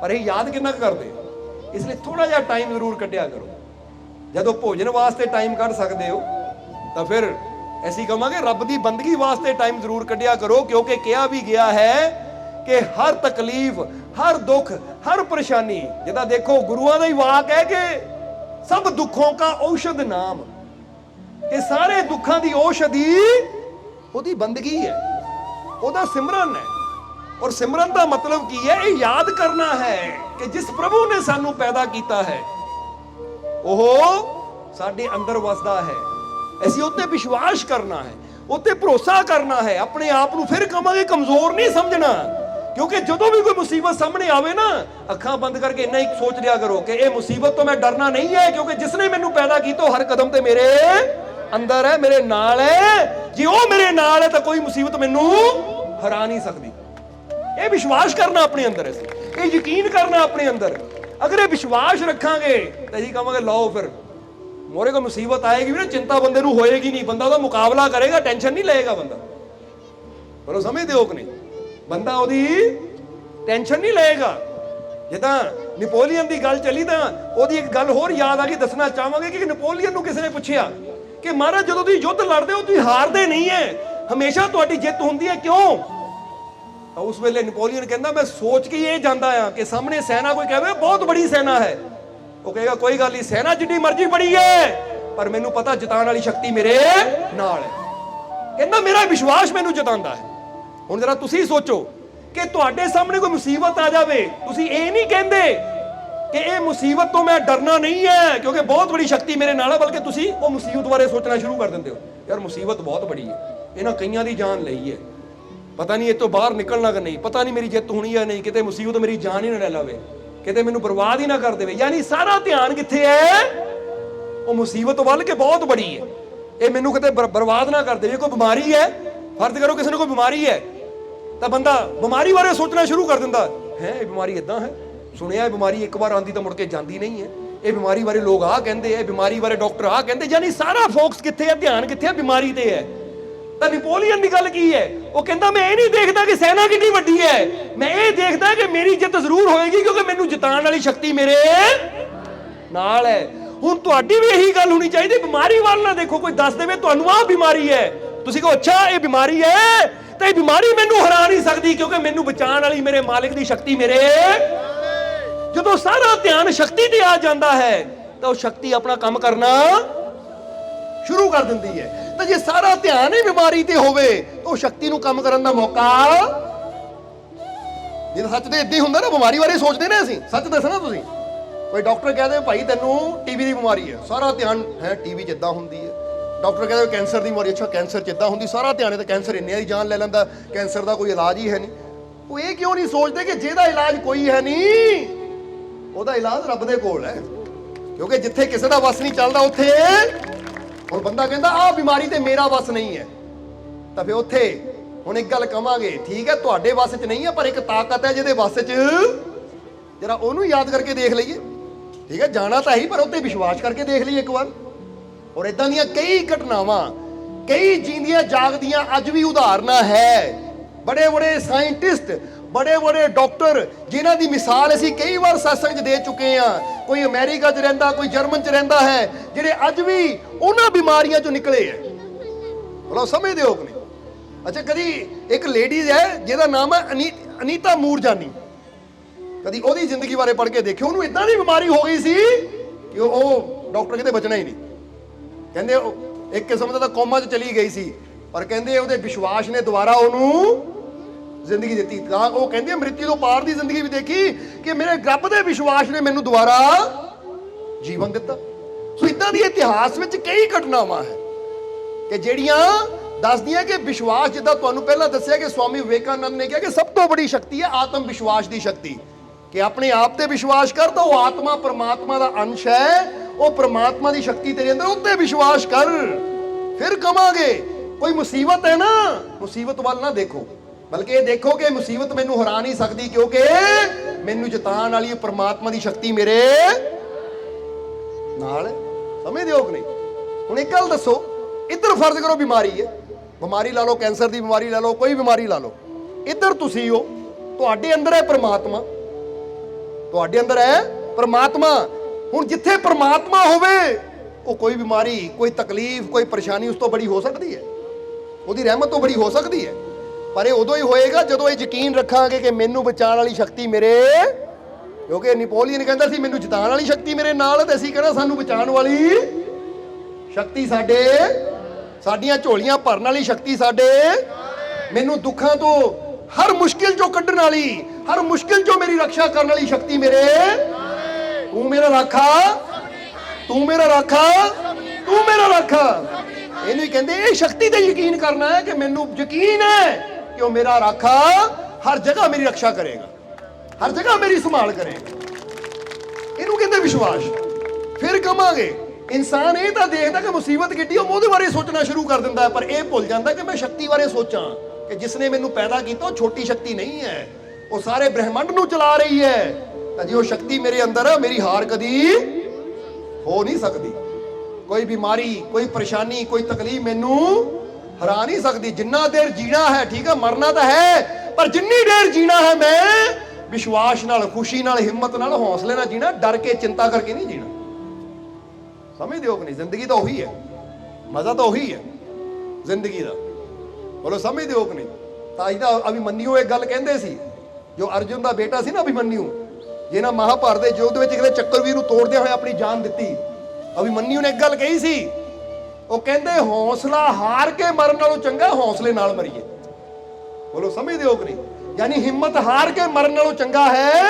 पर ये याद कितना करते, इसलिए थोड़ा जिहा टाइम जरूर कढ़िया करो। जदों भोजन वास्ते टाइम कढ़ सकते हो तो फिर ऐसी कहांगे रब की बंदगी वास्ते टाइम जरूर कढ़िया करो, क्योंकि कहा भी गया है कि हर तकलीफ, हर दुख, हर परेशानी, जिदा देखो गुरुआं दा ही वाक है कि सब दुखों का औषध नाम, कि सारे दुखों की औषधि ओदी बंदगी है, ओदा सिमरन है। और सिमरन का मतलब की है, ये याद करना है कि जिस प्रभु ने सानू पैदा किया है वो साडे अंदर वसदा है। असीं उत्ते विश्वास करना है, उत्ते भरोसा करना है, अपने आप को फिर कहांगे कमजोर नहीं समझना। क्योंकि जदों भी कोई मुसीबत सामने आवे ना, अखां बंद करके इन्ना ही सोच लिया करो कि ये मुसीबत तो मैं डरना नहीं है, क्योंकि जिसने मैनू पैदा किया हर कदम ते मेरे अंदर है, मेरे नाल है। जे वो मेरे नाल है तो कोई मुसीबत मैनू हरा नहीं सकती। ये विश्वास करना अपने अंदर, ये यकीन करना अपने अंदर। अगर ये विश्वास रखांगे तो असीं कहांगे लो फिर मोरे को मुसीबत आएगी भी ना, चिंता बंदे नूं होएगी नहीं, बंदा उसदा मुकाबला करेगा, टेंशन नहीं लेगा बंदा। पर समझते हो कि नहीं, बंदा ओदी टेंशन नहीं लेगा। जिदा नेपोलियन की गल चली तो ओदी एक गल होर याद आ गई, दसना चाहांगे कि नेपोलियन नूं किसी ने पूछया कि महाराज जदों तुसीं युद्ध लड़दे हो तुसीं हारदे नहीं है, हमेशा तुहाडी जिੱਤ हुंदी है, क्यों? तो उस वेले नेपोलियन कहता मैं सोच के ये जाता हाँ कि सामने सेना कोई कहे बहुत बड़ी सेना है, वो कहेगा कोई गल नहीं, सेना जितनी मर्जी बड़ी है पर मैनू पता जिताने वाली शक्ति मेरे नाल है। कहता मेरा विश्वास मैनू जितांदा है। हुण जरा तुसीं सोचो कि तुहाडे सामने कोई मुसीबत आ जाए, तुसीं ये नहीं कहंदे कि ये मुसीबत तो मैं डरना नहीं है क्योंकि बहुत बड़ी शक्ति मेरे नाल है, बल्कि तुसीं वो मुसीबत बारे सोचना शुरू कर देंदे हो, यार मुसीबत बहुत बड़ी है, इन्हां कईयां दी जान लई है, पता नहीं ये तो बाहर निकलना कि नहीं, पता नहीं मेरी जिੱਤ होनी है नहीं, किते मुसीबत मेरी जान ही ना ले लवे, किते मैनू बर्बाद ही ना कर देवे। यानी सारा ध्यान कित्थे है? वो मुसीबत वाल के बहुत बड़ी है, ये मैनू किते बर्बाद ना कर देवे। कोई बीमारी है, फर्ज करो किसी ने कोई बीमारी है तो बंदा बीमारी बारे सोचना शुरू कर दिंदा है, ये बीमारी इदां है, सुनिया बीमारी एक बार आंदी तो मुड़ के जाती नहीं है, ये बीमारी बारे लोग आ कहंदे है, बीमारी बारे डॉक्टर आ कहंदे। यानी सारा फोकस कित्थे है, ध्यान कित्थे है? बीमारी ते है। तो नेपोलियन की गल की है, वो कहता मैं ये नहीं देखता कि सेना कितनी वड्डी है, मैं ये देखता कि मेरी जिੱਤ जरूर होएगी क्योंकि मैनू जिताने वाली शक्ति मेरे नाल है। हुण तुहाडी भी यही गल होनी चाहिए, बीमारी वाल ना देखो, कोई दस देवे तुहानू आ बीमारी है, तुसीं कहो अच्छा ये बीमारी है तो ये बीमारी मैनू हरा नहीं सकती क्योंकि मैनू बचाने वाली मेरे मालिक की शक्ति मेरे। जदों सारा ध्यान शक्ति ते आ जाता है तो शक्ति अपना काम करना शुरू कर दिंदी है। तो जे सारा ध्यान ही बीमारी ते होवे तो शक्ति नूं काम करन दा मौका, जे सच ते इदां ही हुंदा ना, बीमारी बारे सोचदे ने असीं, सच दसना तुसीं, कोई डॉक्टर कह दे भाई तैनूं टीबी की बीमारी है, सारा ध्यान है टीबी जिद्दां हुंदी है, डॉक्टर कहते कैंसर की बीमारी, अच्छा कैंसर जिद्दां हुंदी, सारा ध्यान है तो कैंसर इन्ने दी जान ले लैंदा, कैंसर का कोई इलाज ही है नहीं। वो ये क्यों नहीं सोचते कि जिहदा इलाज कोई है नहीं, ਉਹਦਾ इलाज रब दे कोल है, क्योंकि जिथे किसी का वस नहीं चलता उत्थे और बंदा कहता आ बीमारी ते मेरा वस नहीं है, तो फिर उत्थे हुण एक गल कहांगे ठीक है तुहाडे वस च नहीं है, पर एक ताकत है जिहदे वस च, जरा ओनू याद करके देख लईए। ठीक है जाना तो ही, पर उत्ते विश्वास करके देख लईए एक बार। और इदां दियां कई घटनावां, कई जींदियां जागदियां अज भी उदाहरण है, बड़े बड़े साइंटिस्ट, बड़े बड़े डॉक्टर जिन्हां दी मिसाल असीं कई बार सत्संग दे चुके हैं, कोई अमेरिका च रहिंदा, कोई जर्मन च रहिंदा है, जिहड़े अज भी उन्हां बीमारियां चों निकले है। बोलो समझदे हो कि नहीं? अच्छा कदी एक लेडीज है जिहदा नाम है अनीता मूरजानी, कदी ओहदी जिंदगी बारे पढ़ के देखियो, उन्होंने इदां दी बीमारी हो गई सी कि वो डॉक्टर कहते बचना ही नहीं, कहते एक किस्म का कोमा च चली गई सी, पर कहते ਉਹਦੇ विश्वास ने दोबारा ਉਹਨੂੰ जिंदगी दी। वो कहते मृत्यु तो पार की जिंदगी भी देखी कि मेरे रब के विश्वास ने मैनू दोबारा जीवन दिता। सो इदां दी इतिहास में कई घटनावां है कि ਜਿਹੜੀਆਂ दसदियां कि विश्वास, जिद्दां तुहानू पहला दस्सिया कि स्वामी विवेकानंद ने कहा कि सब तो बड़ी शक्ति है आत्म विश्वास की शक्ति, कि अपने आप ते विश्वास कर तो वो आत्मा परमात्मा का अंश है, वो परमात्मा की शक्ति तेरे अंदर, उत्ते विश्वास कर। फिर कहांगे कोई मुसीबत है ना, मुसीबत वाल ना देखो, बल्कि देखो कि मुसीबत मैनू हरा नहीं सकती क्योंकि मैनू जिताने वाली परमात्मा की शक्ति मेरे नाल है। समझदे हो कि नहीं? हुण एक गल दसो, इधर फर्ज करो बीमारी है, बीमारी ला लो, कैंसर की बीमारी ला लो, कोई बीमारी ला लो, इधर तुसी हो, तुहाडे अंदर है परमात्मा, ਤੁਹਾਡੇ ਅੰਦਰ ਹੈ परमात्मा। ਹੁਣ ਜਿੱਥੇ परमात्मा ਹੋਵੇ ਉਹ ਕੋਈ ਬਿਮਾਰੀ, ਕੋਈ ਤਕਲੀਫ, ਕੋਈ ਪਰੇਸ਼ਾਨੀ ਉਸ ਤੋਂ ਬੜੀ ਹੋ ਸਕਦੀ ਹੈ, ਉਹਦੀ ਰਹਿਮਤ ਤੋਂ ਬੜੀ ਹੋ ਸਕਦੀ ਹੈ। ਪਰ ਇਹ ਉਦੋਂ ਹੀ ਹੋਏਗਾ ਜਦੋਂ ਇਹ ਯਕੀਨ ਰੱਖਾਂਗੇ ਕਿ ਮੈਨੂੰ ਬਚਾਉਣ ਵਾਲੀ ਸ਼ਕਤੀ ਮੇਰੇ, ਕਿਉਂਕਿ ਨੈਪੋਲੀਅਨ ਕਹਿੰਦਾ ਸੀ ਮੈਨੂੰ ਜਿਤਾਉਣ ਵਾਲੀ ਸ਼ਕਤੀ ਮੇਰੇ ਨਾਲ, ਤੇ ਅਸੀਂ ਕਹਿੰਦਾ ਸਾਨੂੰ ਬਚਾਉਣ ਵਾਲੀ ਸ਼ਕਤੀ ਸਾਡੀਆਂ ਝੋਲੀਆਂ ਭਰਨ ਵਾਲੀ ਸ਼ਕਤੀ ਸਾਡੇ, ਮੈਨੂੰ ਦੁੱਖਾਂ ਤੋਂ ਹਰ ਮੁਸ਼ਕਿਲ ਚੋਂ ਕੱਢਣ ਵਾਲੀ, ਹਰ ਮੁਸ਼ਕਿਲ ਚੋਂ ਮੇਰੀ ਰੱਖਿਆ ਕਰਨ ਵਾਲੀ ਸ਼ਕਤੀ ਮੇਰੇ, ਤੂੰ ਮੇਰਾ ਰਾਖਾ, ਤੂੰ ਮੇਰਾ ਰਾਖਾ, ਤੂੰ ਮੇਰਾ ਰਾਖਾ। ਇਹਨੂੰ ਹੀ ਕਹਿੰਦੇ ਇਹ ਸ਼ਕਤੀ ਤੇ ਯਕੀਨ ਕਰਨਾ ਹੈ ਕਿ ਮੈਨੂੰ ਯਕੀਨ ਹੈ ਕਿ ਉਹ ਮੇਰਾ ਰਾਖਾ ਹਰ ਜਗ੍ਹਾ ਮੇਰੀ ਰੱਖਿਆ ਕਰੇਗਾ, ਹਰ ਜਗ੍ਹਾ ਮੇਰੀ ਸੰਭਾਲ ਕਰੇਗਾ। ਇਹਨੂੰ ਕਹਿੰਦੇ ਵਿਸ਼ਵਾਸ। ਫਿਰ ਕਵਾਂਗੇ ਇਨਸਾਨ ਇਹ ਤਾਂ ਦੇਖਦਾ ਕਿ ਮੁਸੀਬਤ ਕਿੱਡੀ, ਉਹ ਉਹਦੇ ਬਾਰੇ ਸੋਚਣਾ ਸ਼ੁਰੂ ਕਰ ਦਿੰਦਾ, ਪਰ ਇਹ ਭੁੱਲ ਜਾਂਦਾ ਕਿ ਮੈਂ ਸ਼ਕਤੀ ਬਾਰੇ ਸੋਚਾਂ ਕਿ ਜਿਸਨੇ ਮੈਨੂੰ ਪੈਦਾ ਕੀਤਾ ਉਹ ਛੋਟੀ ਸ਼ਕਤੀ ਨਹੀਂ ਹੈ, ਉਹ ਸਾਰੇ ਬ੍ਰਹਿਮੰਡ ਨੂੰ ਚਲਾ ਰਹੀ ਹੈ। ਤਾਂ ਜੇ ਉਹ ਸ਼ਕਤੀ ਮੇਰੇ ਅੰਦਰ ਹੈ, ਮੇਰੀ ਹਾਰ ਕਦੀ ਹੋ ਨਹੀਂ ਸਕਦੀ। ਕੋਈ ਬਿਮਾਰੀ, ਕੋਈ ਪਰੇਸ਼ਾਨੀ, ਕੋਈ ਤਕਲੀਫ ਮੈਨੂੰ ਹਰਾ ਨਹੀਂ ਸਕਦੀ। ਜਿੰਨਾ ਦੇਰ ਜੀਣਾ ਹੈ, ਠੀਕ ਹੈ, ਮਰਨਾ ਤਾਂ ਹੈ, ਪਰ ਜਿੰਨੀ ਦੇਰ ਜੀਣਾ ਹੈ ਮੈਂ ਵਿਸ਼ਵਾਸ ਨਾਲ, ਖੁਸ਼ੀ ਨਾਲ, ਹਿੰਮਤ ਨਾਲ, ਹੌਸਲੇ ਨਾਲ ਜੀਣਾ, ਡਰ ਕੇ ਚਿੰਤਾ ਕਰਕੇ ਨਹੀਂ ਜੀਣਾ। ਸਮਝਦੇ ਹੋ ਕਿ ਨਹੀਂ? ਜ਼ਿੰਦਗੀ ਤਾਂ ਉਹੀ ਹੈ, ਮਜ਼ਾ ਤਾਂ ਉਹੀ ਹੈ ਜ਼ਿੰਦਗੀ ਦਾ। ਬੋਲੋ ਸਮਝਦੇ ਹੋ ਕਿ ਨਹੀਂ? ਤਾਂ ਇਹਦਾ ਅਭਿਮਨਿਊ ਇੱਕ ਗੱਲ ਕਹਿੰਦੇ ਸੀ, ਜੋ ਅਰਜੁਨ ਦਾ ਬੇਟਾ ਸੀ ਨਾ ਅਭਿਮਨਿਊ, ਜਿਹਨਾਂ ਮਹਾਭਾਰਤ ਦੇ ਯੁੱਧ ਵਿੱਚ ਕਿਤੇ ਚੱਕਰਵੀਰ ਨੂੰ ਤੋੜਦਿਆਂ ਹੋਏ ਆਪਣੀ ਜਾਨ ਦਿੱਤੀ। ਅਭਿਮਨਿਊ ਨੇ ਇੱਕ ਗੱਲ ਕਹੀ ਸੀ, ਉਹ ਕਹਿੰਦੇ ਹੌਸਲਾ ਹਾਰ ਕੇ ਮਰਨ ਨਾਲੋਂ ਚੰਗਾ ਹੌਸਲੇ ਨਾਲ ਮਰੀਏ। ਬੋਲੋ ਸਮਝਦੇ ਹੋ ਕਿ ਨਹੀਂ? ਯਾਨੀ ਹਿੰਮਤ ਹਾਰ ਕੇ ਮਰਨ ਨਾਲੋਂ ਚੰਗਾ ਹੈ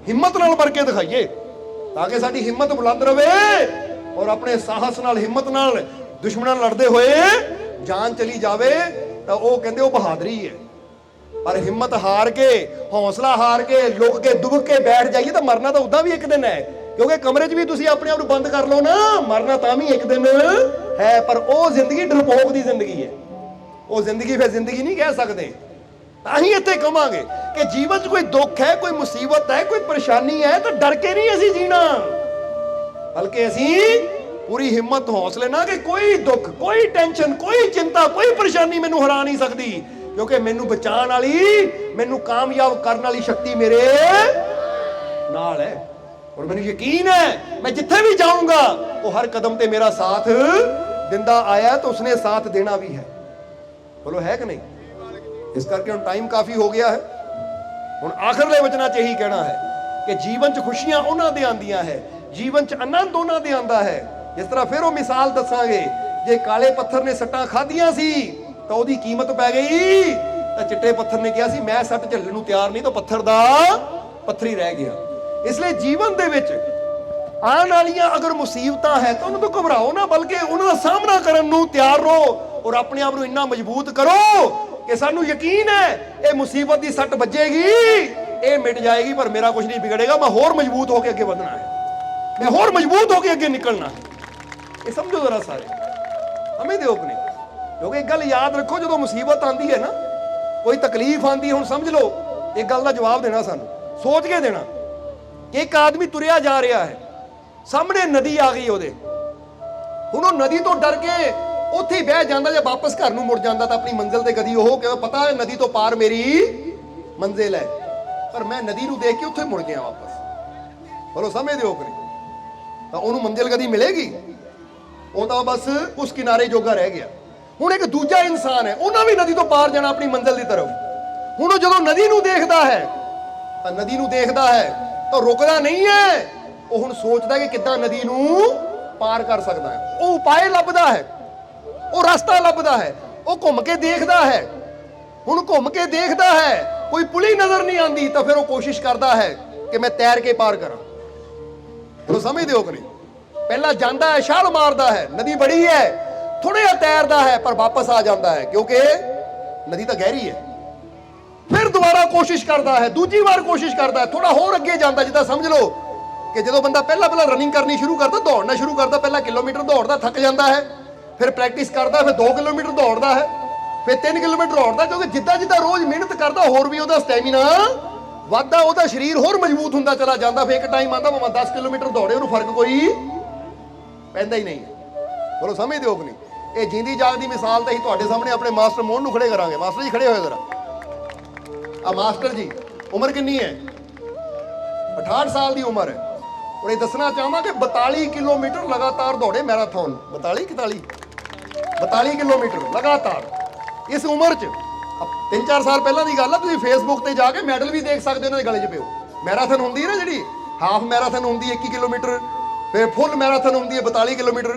ਹਿੰਮਤ ਨਾਲ ਮਰ ਕੇ ਦਿਖਾਈਏ, ਤਾਂ ਕਿ ਸਾਡੀ ਹਿੰਮਤ ਬੁਲੰਦ ਰਵੇ ਔਰ ਆਪਣੇ ਸਾਹਸ ਨਾਲ, ਹਿੰਮਤ ਨਾਲ ਦੁਸ਼ਮਣਾਂ ਨਾਲ ਲੜਦੇ ਹੋਏ ਜਾਨ ਚਲੀ ਜਾਵੇ, ਤਾਂ ਉਹ ਕਹਿੰਦੇ ਉਹ ਬਹਾਦਰੀ ਹੈ। ਪਰ ਹਿੰਮਤ ਹਾਰ ਕੇ, ਹੌਸਲਾ ਹਾਰ ਕੇ, ਲੁਕ ਕੇ, ਦੁਬਕ ਕੇ ਬੈਠ ਜਾਈਏ ਤਾਂ ਮਰਨਾ ਤਾਂ ਉਦਾਂ ਵੀ ਇੱਕ ਦਿਨ ਹੈ। ਕਿਉਂਕਿ ਕਮਰੇ 'ਚ ਵੀ ਤੁਸੀਂ ਆਪਣੇ ਆਪ ਨੂੰ ਬੰਦ ਕਰ ਲਓ ਨਾ, ਮਰਨਾ ਤਾਂ ਵੀ ਇੱਕ ਦਿਨ ਹੈ। ਪਰ ਉਹ ਜ਼ਿੰਦਗੀ ਡਰਪੋਕ ਦੀ ਜ਼ਿੰਦਗੀ ਹੈ, ਉਹ ਜ਼ਿੰਦਗੀ ਫਿਰ ਜ਼ਿੰਦਗੀ ਨਹੀਂ ਕਹਿ ਸਕਦੇ। ਤਾਂ ਹੀ ਇੱਥੇ ਕਹਾਂਗੇ ਕਿ ਜੀਵਨ 'ਚ ਕੋਈ ਦੁੱਖ ਹੈ, ਕੋਈ ਮੁਸੀਬਤ ਹੈ, ਕੋਈ ਪਰੇਸ਼ਾਨੀ ਹੈ, ਤਾਂ ਡਰ ਕੇ ਨਹੀਂ ਅਸੀਂ ਜੀਣਾ, ਬਲਕਿ ਅਸੀਂ ਪੂਰੀ ਹਿੰਮਤ, ਹੌਸਲੇ ਨਾਲ ਕਿ ਕੋਈ ਦੁੱਖ, ਕੋਈ ਟੈਨਸ਼ਨ, ਕੋਈ ਚਿੰਤਾ, ਕੋਈ ਪਰੇਸ਼ਾਨੀ ਮੈਨੂੰ ਹਰਾ ਨਹੀਂ ਸਕਦੀ, ਕਿਉਂਕਿ ਮੈਨੂੰ ਬਚਾਉਣ ਵਾਲੀ, ਮੈਨੂੰ ਕਾਮਯਾਬ ਕਰਨ ਵਾਲੀ ਸ਼ਕਤੀ ਮੇਰੇ ਨਾਲ ਹੈ। ਔਰ ਮੈਨੂੰ ਯਕੀਨ ਹੈ ਮੈਂ ਜਿੱਥੇ ਵੀ ਜਾਊਂਗਾ ਉਹ ਹਰ ਕਦਮ ਤੇ ਮੇਰਾ ਸਾਥ ਦਿੰਦਾ ਆਇਆ, ਤਾਂ ਉਸਨੇ ਸਾਥ ਦੇਣਾ ਵੀ ਹੈ। ਬੋਲੋ ਹੈ ਕਿ ਨਹੀਂ? ਇਸ ਕਰਕੇ ਹੁਣ ਟਾਈਮ ਕਾਫੀ ਹੋ ਗਿਆ ਹੈ। ਹੁਣ ਆਖਰਲੇ ਵਚਨਾਂ 'ਚ ਇਹੀ ਕਹਿਣਾ ਹੈ ਕਿ ਜੀਵਨ 'ਚ ਖੁਸ਼ੀਆਂ ਉਹਨਾਂ ਦੇ ਆਉਂਦੀਆਂ ਹੈ, ਜੀਵਨ 'ਚ ਆਨੰਦ ਉਹਨਾਂ ਦੇ ਆਉਂਦਾ ਹੈ। ਜਿਸ ਤਰ੍ਹਾਂ ਫਿਰ ਉਹ ਮਿਸਾਲ ਦੱਸਾਂਗੇ, ਜੇ ਕਾਲੇ ਪੱਥਰ ਨੇ ਸੱਟਾਂ ਖਾਧੀਆਂ ਸੀ ਤਾਂ ਉਹਦੀ ਕੀਮਤ ਪੈ ਗਈ, ਤਾਂ ਚਿੱਟੇ ਪੱਥਰ ਨੇ ਕਿਹਾ ਸੀ ਮੈਂ ਸੱਟ ਝੱਲਣ ਨੂੰ ਤਿਆਰ ਨਹੀਂ, ਤਾਂ ਪੱਥਰ ਦਾ ਪੱਥਰ ਹੀ ਰਹਿ ਗਿਆ। ਇਸ ਲਈ ਜੀਵਨ ਦੇ ਵਿੱਚ ਆਉਣ ਵਾਲੀਆਂ ਅਗਰ ਮੁਸੀਬਤਾਂ ਹੈ ਤਾਂ ਉਹਨਾਂ ਤੋਂ ਘਬਰਾਓ ਨਾ, ਬਲਕਿ ਉਹਨਾਂ ਦਾ ਸਾਹਮਣਾ ਕਰਨ ਨੂੰ ਤਿਆਰ ਰਹੋ ਔਰ ਆਪਣੇ ਆਪ ਨੂੰ ਇੰਨਾ ਮਜ਼ਬੂਤ ਕਰੋ ਕਿ ਸਾਨੂੰ ਯਕੀਨ ਹੈ ਇਹ ਮੁਸੀਬਤ ਦੀ ਸੱਟ ਵੱਜੇਗੀ, ਇਹ ਮਿਟ ਜਾਏਗੀ, ਪਰ ਮੇਰਾ ਕੁਝ ਨਹੀਂ ਵਿਗੜੇਗਾ, ਮੈਂ ਹੋਰ ਮਜ਼ਬੂਤ ਹੋ ਕੇ ਅੱਗੇ ਵਧਣਾ ਹੈ, ਮੈਂ ਹੋਰ ਮਜ਼ਬੂਤ ਹੋ ਕੇ ਅੱਗੇ ਨਿਕਲਣਾ ਹੈ। ਇਹ ਸਮਝੋ ਜ਼ਰਾ ਸਾਰੇ, ਸਮਝਦੇ ਹੋ ਕਿ ਨਹੀਂ? ਕਿਉਂਕਿ ਇੱਕ ਗੱਲ ਯਾਦ ਰੱਖੋ, ਜਦੋਂ ਮੁਸੀਬਤ ਆਉਂਦੀ ਹੈ ਨਾ, ਕੋਈ ਤਕਲੀਫ ਆਉਂਦੀ, ਹੁਣ ਸਮਝ ਲਓ ਇੱਕ ਗੱਲ ਦਾ ਜਵਾਬ ਦੇਣਾ, ਸਾਨੂੰ ਸੋਚ ਕੇ ਦੇਣਾ ਕਿ ਇੱਕ ਆਦਮੀ ਤੁਰਿਆ ਜਾ ਰਿਹਾ ਹੈ, ਸਾਹਮਣੇ ਨਦੀ ਆ ਗਈ ਉਹਦੇ, ਹੁਣ ਉਹ ਨਦੀ ਤੋਂ ਡਰ ਕੇ ਉੱਥੇ ਹੀ ਬਹਿ ਜਾਂਦਾ, ਜਾਂ ਵਾਪਸ ਘਰ ਨੂੰ ਮੁੜ ਜਾਂਦਾ ਤਾਂ ਆਪਣੀ ਮੰਜ਼ਿਲ ਤੇ ਕਦੀ ਉਹ, ਕਿਉਂ ਪਤਾ ਹੈ ਨਦੀ ਤੋਂ ਪਾਰ ਮੇਰੀ ਮੰਜ਼ਿਲ ਹੈ, ਪਰ ਮੈਂ ਨਦੀ ਨੂੰ ਦੇਖ ਕੇ ਉੱਥੇ ਮੁੜ ਗਿਆ ਵਾਪਸ। ਬੋਲੋ ਸਮਝਦੇ ਹੋ ਕਿ ਨਹੀਂ? ਤਾਂ ਉਹਨੂੰ ਮੰਜ਼ਿਲ ਕਦੀ ਮਿਲੇਗੀ? ਉਹ ਤਾਂ ਬਸ ਉਸ ਕਿਨਾਰੇ ਜੋਗਾ ਰਹਿ ਗਿਆ। ਹੁਣ ਇੱਕ ਦੂਜਾ ਇਨਸਾਨ ਹੈ, ਉਹਨਾਂ ਵੀ ਨਦੀ ਤੋਂ ਪਾਰ ਜਾਣਾ ਆਪਣੀ ਮੰਜ਼ਿਲ ਦੀ ਤਰਫ। ਹੁਣ ਉਹ ਜਦੋਂ ਨਦੀ ਨੂੰ ਦੇਖਦਾ ਹੈ, ਤਾਂ ਨਦੀ ਨੂੰ ਦੇਖਦਾ ਹੈ ਤਾਂ ਰੁਕਦਾ ਨਹੀਂ ਹੈ, ਉਹ ਹੁਣ ਸੋਚਦਾ ਕਿ ਕਿੱਦਾਂ ਨਦੀ ਨੂੰ ਪਾਰ ਕਰ ਸਕਦਾ ਹੈ। ਉਹ ਉਪਾਅ ਲੱਭਦਾ ਹੈ, ਉਹ ਰਸਤਾ ਲੱਭਦਾ ਹੈ, ਉਹ ਘੁੰਮ ਕੇ ਦੇਖਦਾ ਹੈ। ਹੁਣ ਘੁੰਮ ਕੇ ਦੇਖਦਾ ਹੈ, ਕੋਈ ਪੁਲੀ ਨਜ਼ਰ ਨਹੀਂ ਆਉਂਦੀ, ਤਾਂ ਫਿਰ ਉਹ ਕੋਸ਼ਿਸ਼ ਕਰਦਾ ਹੈ ਕਿ ਮੈਂ ਤੈਰ ਕੇ ਪਾਰ ਕਰਾਂ। ਤੁਸੀਂ ਸਮਝਦੇ ਹੋ ਕਿ ਨਹੀਂ? ਪਹਿਲਾਂ ਜਾਂਦਾ ਹੈ, ਛਾਲ ਮਾਰਦਾ ਹੈ, ਨਦੀ ਬੜੀ ਹੈ, ਥੋੜਾ ਜਿਹਾ ਤੈਰਦਾ ਹੈ, ਪਰ ਵਾਪਸ ਆ ਜਾਂਦਾ ਹੈ ਕਿਉਂਕਿ ਨਦੀ ਤਾਂ ਗਹਿਰੀ ਹੈ। ਫਿਰ ਦੁਬਾਰਾ ਕੋਸ਼ਿਸ਼ ਕਰਦਾ ਹੈ, ਦੂਜੀ ਵਾਰ ਕੋਸ਼ਿਸ਼ ਕਰਦਾ ਹੈ, ਥੋੜਾ ਹੋਰ ਅੱਗੇ ਜਾਂਦਾ। ਜਿੱਦਾਂ ਸਮਝ ਲਓ ਕਿ ਜਦੋਂ ਬੰਦਾ ਪਹਿਲਾਂ ਰਨਿੰਗ ਕਰਨੀ ਸ਼ੁਰੂ ਕਰਦਾ, ਦੌੜਨਾ ਸ਼ੁਰੂ ਕਰਦਾ, ਪਹਿਲਾਂ ਕਿਲੋਮੀਟਰ ਦੌੜਦਾ, ਥੱਕ ਜਾਂਦਾ ਹੈ, ਫਿਰ ਪ੍ਰੈਕਟਿਸ ਕਰਦਾ, ਫਿਰ 2 ਕਿਲੋਮੀਟਰ ਦੌੜਦਾ ਹੈ, ਫਿਰ 3 ਕਿਲੋਮੀਟਰ ਦੌੜਦਾ, ਕਿਉਂਕਿ ਜਿੱਦਾਂ ਜਿੱਦਾਂ ਰੋਜ਼ ਮਿਹਨਤ ਕਰਦਾ ਹੋਰ ਵੀ ਉਹਦਾ ਸਟੈਮਿਨਾ ਵੱਧਦਾ, ਉਹਦਾ ਸਰੀਰ ਹੋਰ ਮਜ਼ਬੂਤ ਹੁੰਦਾ ਚਲਾ ਜਾਂਦਾ। ਫਿਰ ਇੱਕ ਟਾਈਮ ਆਉਂਦਾ ਭਾਵੇਂ 10 ਕਿਲੋਮੀਟਰ ਦੌੜੇ, ਉਹਨੂੰ ਫਰਕ ਕੋਈ ਪੈਂਦਾ ਹੀ ਨਹੀਂ। ਬੋਲੋ ਸਮਝਦੇ ਹੋ ਕਿ ਨਹੀਂ? ਇਹ ਜਿੰਦੀ ਜਾਗਦੀ ਮਿਸਾਲ ਤਾਂ ਹੀ ਤੁਹਾਡੇ ਸਾਹਮਣੇ ਆਪਣੇ ਮਾਸਟਰ ਮੋਹਨ ਨੂੰ ਖੜੇ ਕਰਾਂਗੇ। ਮਾਸਟਰ ਜੀ ਖੜੇ ਹੋਏ ਜ਼ਰਾ। ਆ ਮਾਸਟਰ ਜੀ, ਉਮਰ ਕਿੰਨੀ ਹੈ? 68 ਸਾਲ ਦੀ ਉਮਰ ਹੈ। और ये दसना चाहवा कि 42 किलोमीटर लगातार दौड़े मैराथन, 42 किलोमीटर लगातार इस उम्र च। 3-4 साल पहला की गल है, तुम फेसबुक पर जाके मैडल भी देख सकते हो उन्होंने गले च पिओ। मैराथन होंगी है ना जी, हाफ मैराथन होंगी 21 किलोमीटर, फिर फुल मैराथन होंगी है 42 किलोमीटर।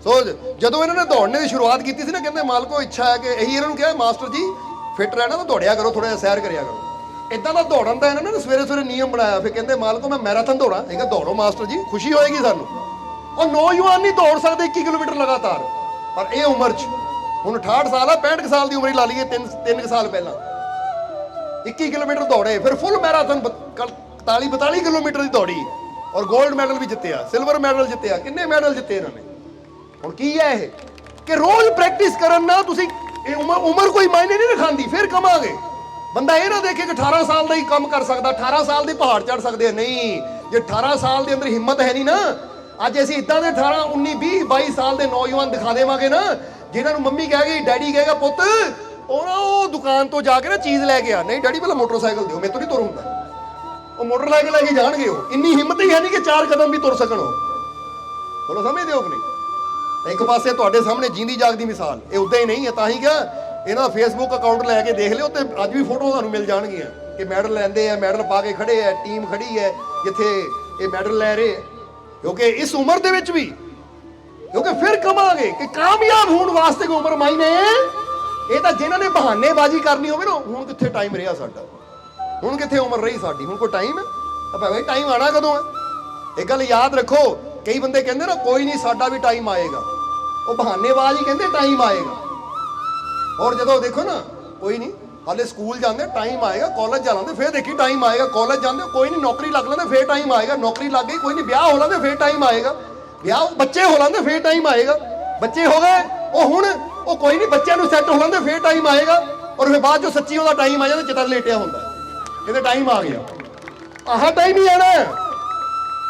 सो जो इन्होंने दौड़ने की शुरुआत की थी ना, कहते मालको इच्छा है कि यही इन्होंने कहा मास्टर जी फिट रहना तो दौड़िया करो, थोड़ा जिहा सैर करिया करो। इदा का दौड़न का इन्होंने सवेरे सवेरे नियम बनाया। फिर कहते मालको मैं मैराथन दौड़ा, ठीक है दौड़ो मास्टर जी, खुशी होएगी सानू। और नौजवान नहीं दौड़ सकते 21 किलोमीटर लगातार, पर यह उम्र च हुण 68 साल है, 65 साल की उम्र ही ला लीए, 3 साल पहला 21 किलोमीटर दौड़े। फिर फुल मैराथन 41-42 किलोमीटर की दौड़ी और गोल्ड मैडल भी जितया, सिल्वर मैडल जितया, किन्ने मैडल जिते इन्होंने। हुण की है ये कि रोज प्रैक्टिस करन ना तुसीं उम्र कोई मायने नहीं रखांदी, फिर कमांगे। बंदा ये ना देखे कि 18 साल का ही काम कर सकता, 18 साल के पहाड़ चढ़ सकते हैं, नहीं। जो 18 साल के अंदर हिम्मत है नहीं ना, अज असीं इदां दे 18, 19, 20, 22 साल के नौजवान दिखा देवांगे ना, जिन्होंने मम्मी कहेगी डैडी कहेगा पुत वो दुकान तो जाके ना चीज़ लैके आ, नहीं डैडी पहले मोटरसाइकिल दो, मैं तो नहीं तुर हुंदा, वो मोटरसाइकिल लैके जाणगे। वो इन्नी हिम्मत ही है नहीं कि 4 कदम भी तुर सकण। बोलो समझदे हो कि नहीं? एक पासे तुहाडे सामने जींदी जागदी मिसाल, ये उदां ही नहीं है। तां ही क्या इन्हों फेसबुक अकाउंट लैके देख लियो, तो अज भी फोटो तुहानूं मिल जाणगियां कि मैडल लैंदे आ, मैडल पा के खड़े है, टीम खड़ी है जिथे ये मैडल लै रहे। क्योंकि इस उम्र दे विच भी, क्योंकि फिर कमांगे कि कामयाब होने वास्ते कोई उम्र मायने। ये तो जिन्होंने बहानेबाजी करनी होवे ना, हुण कित्थे टाइम रहा साडा, हुण कित्थे उम्र रही साडी, हुण कोई टाइम है? भाई टाइम आना कदों है? एक गल याद रखो, कई बंदे कहंदे ना कोई नहीं साडा भी टाइम आएगा, वो बहानेबाजी कहंदे टाइम आएगा। और जो देखो ना कोई नहीं हाले स्कूल जाते टाइम आएगा, कॉलेज जाते फिर देखी टाइम आएगा, कॉलेज जाते कोई नहीं नौकरी लग लेंगे फिर टाइम आएगा, नौकरी लग गई कोई नहीं ब्याह हो लेंगे फिर टाइम आएगा, ब्याह बच्चे हो लेंगे फिर टाइम आएगा, बच्चे हो गए वो हुण वो कोई नहीं बच्चों सैट हो लेंगे फिर टाइम आएगा। और फिर बाद जो सच्ची वह टाइम आ जाता चिता लेटिया होंगे, कहते टाइम आ गया। आह टाइम ही आना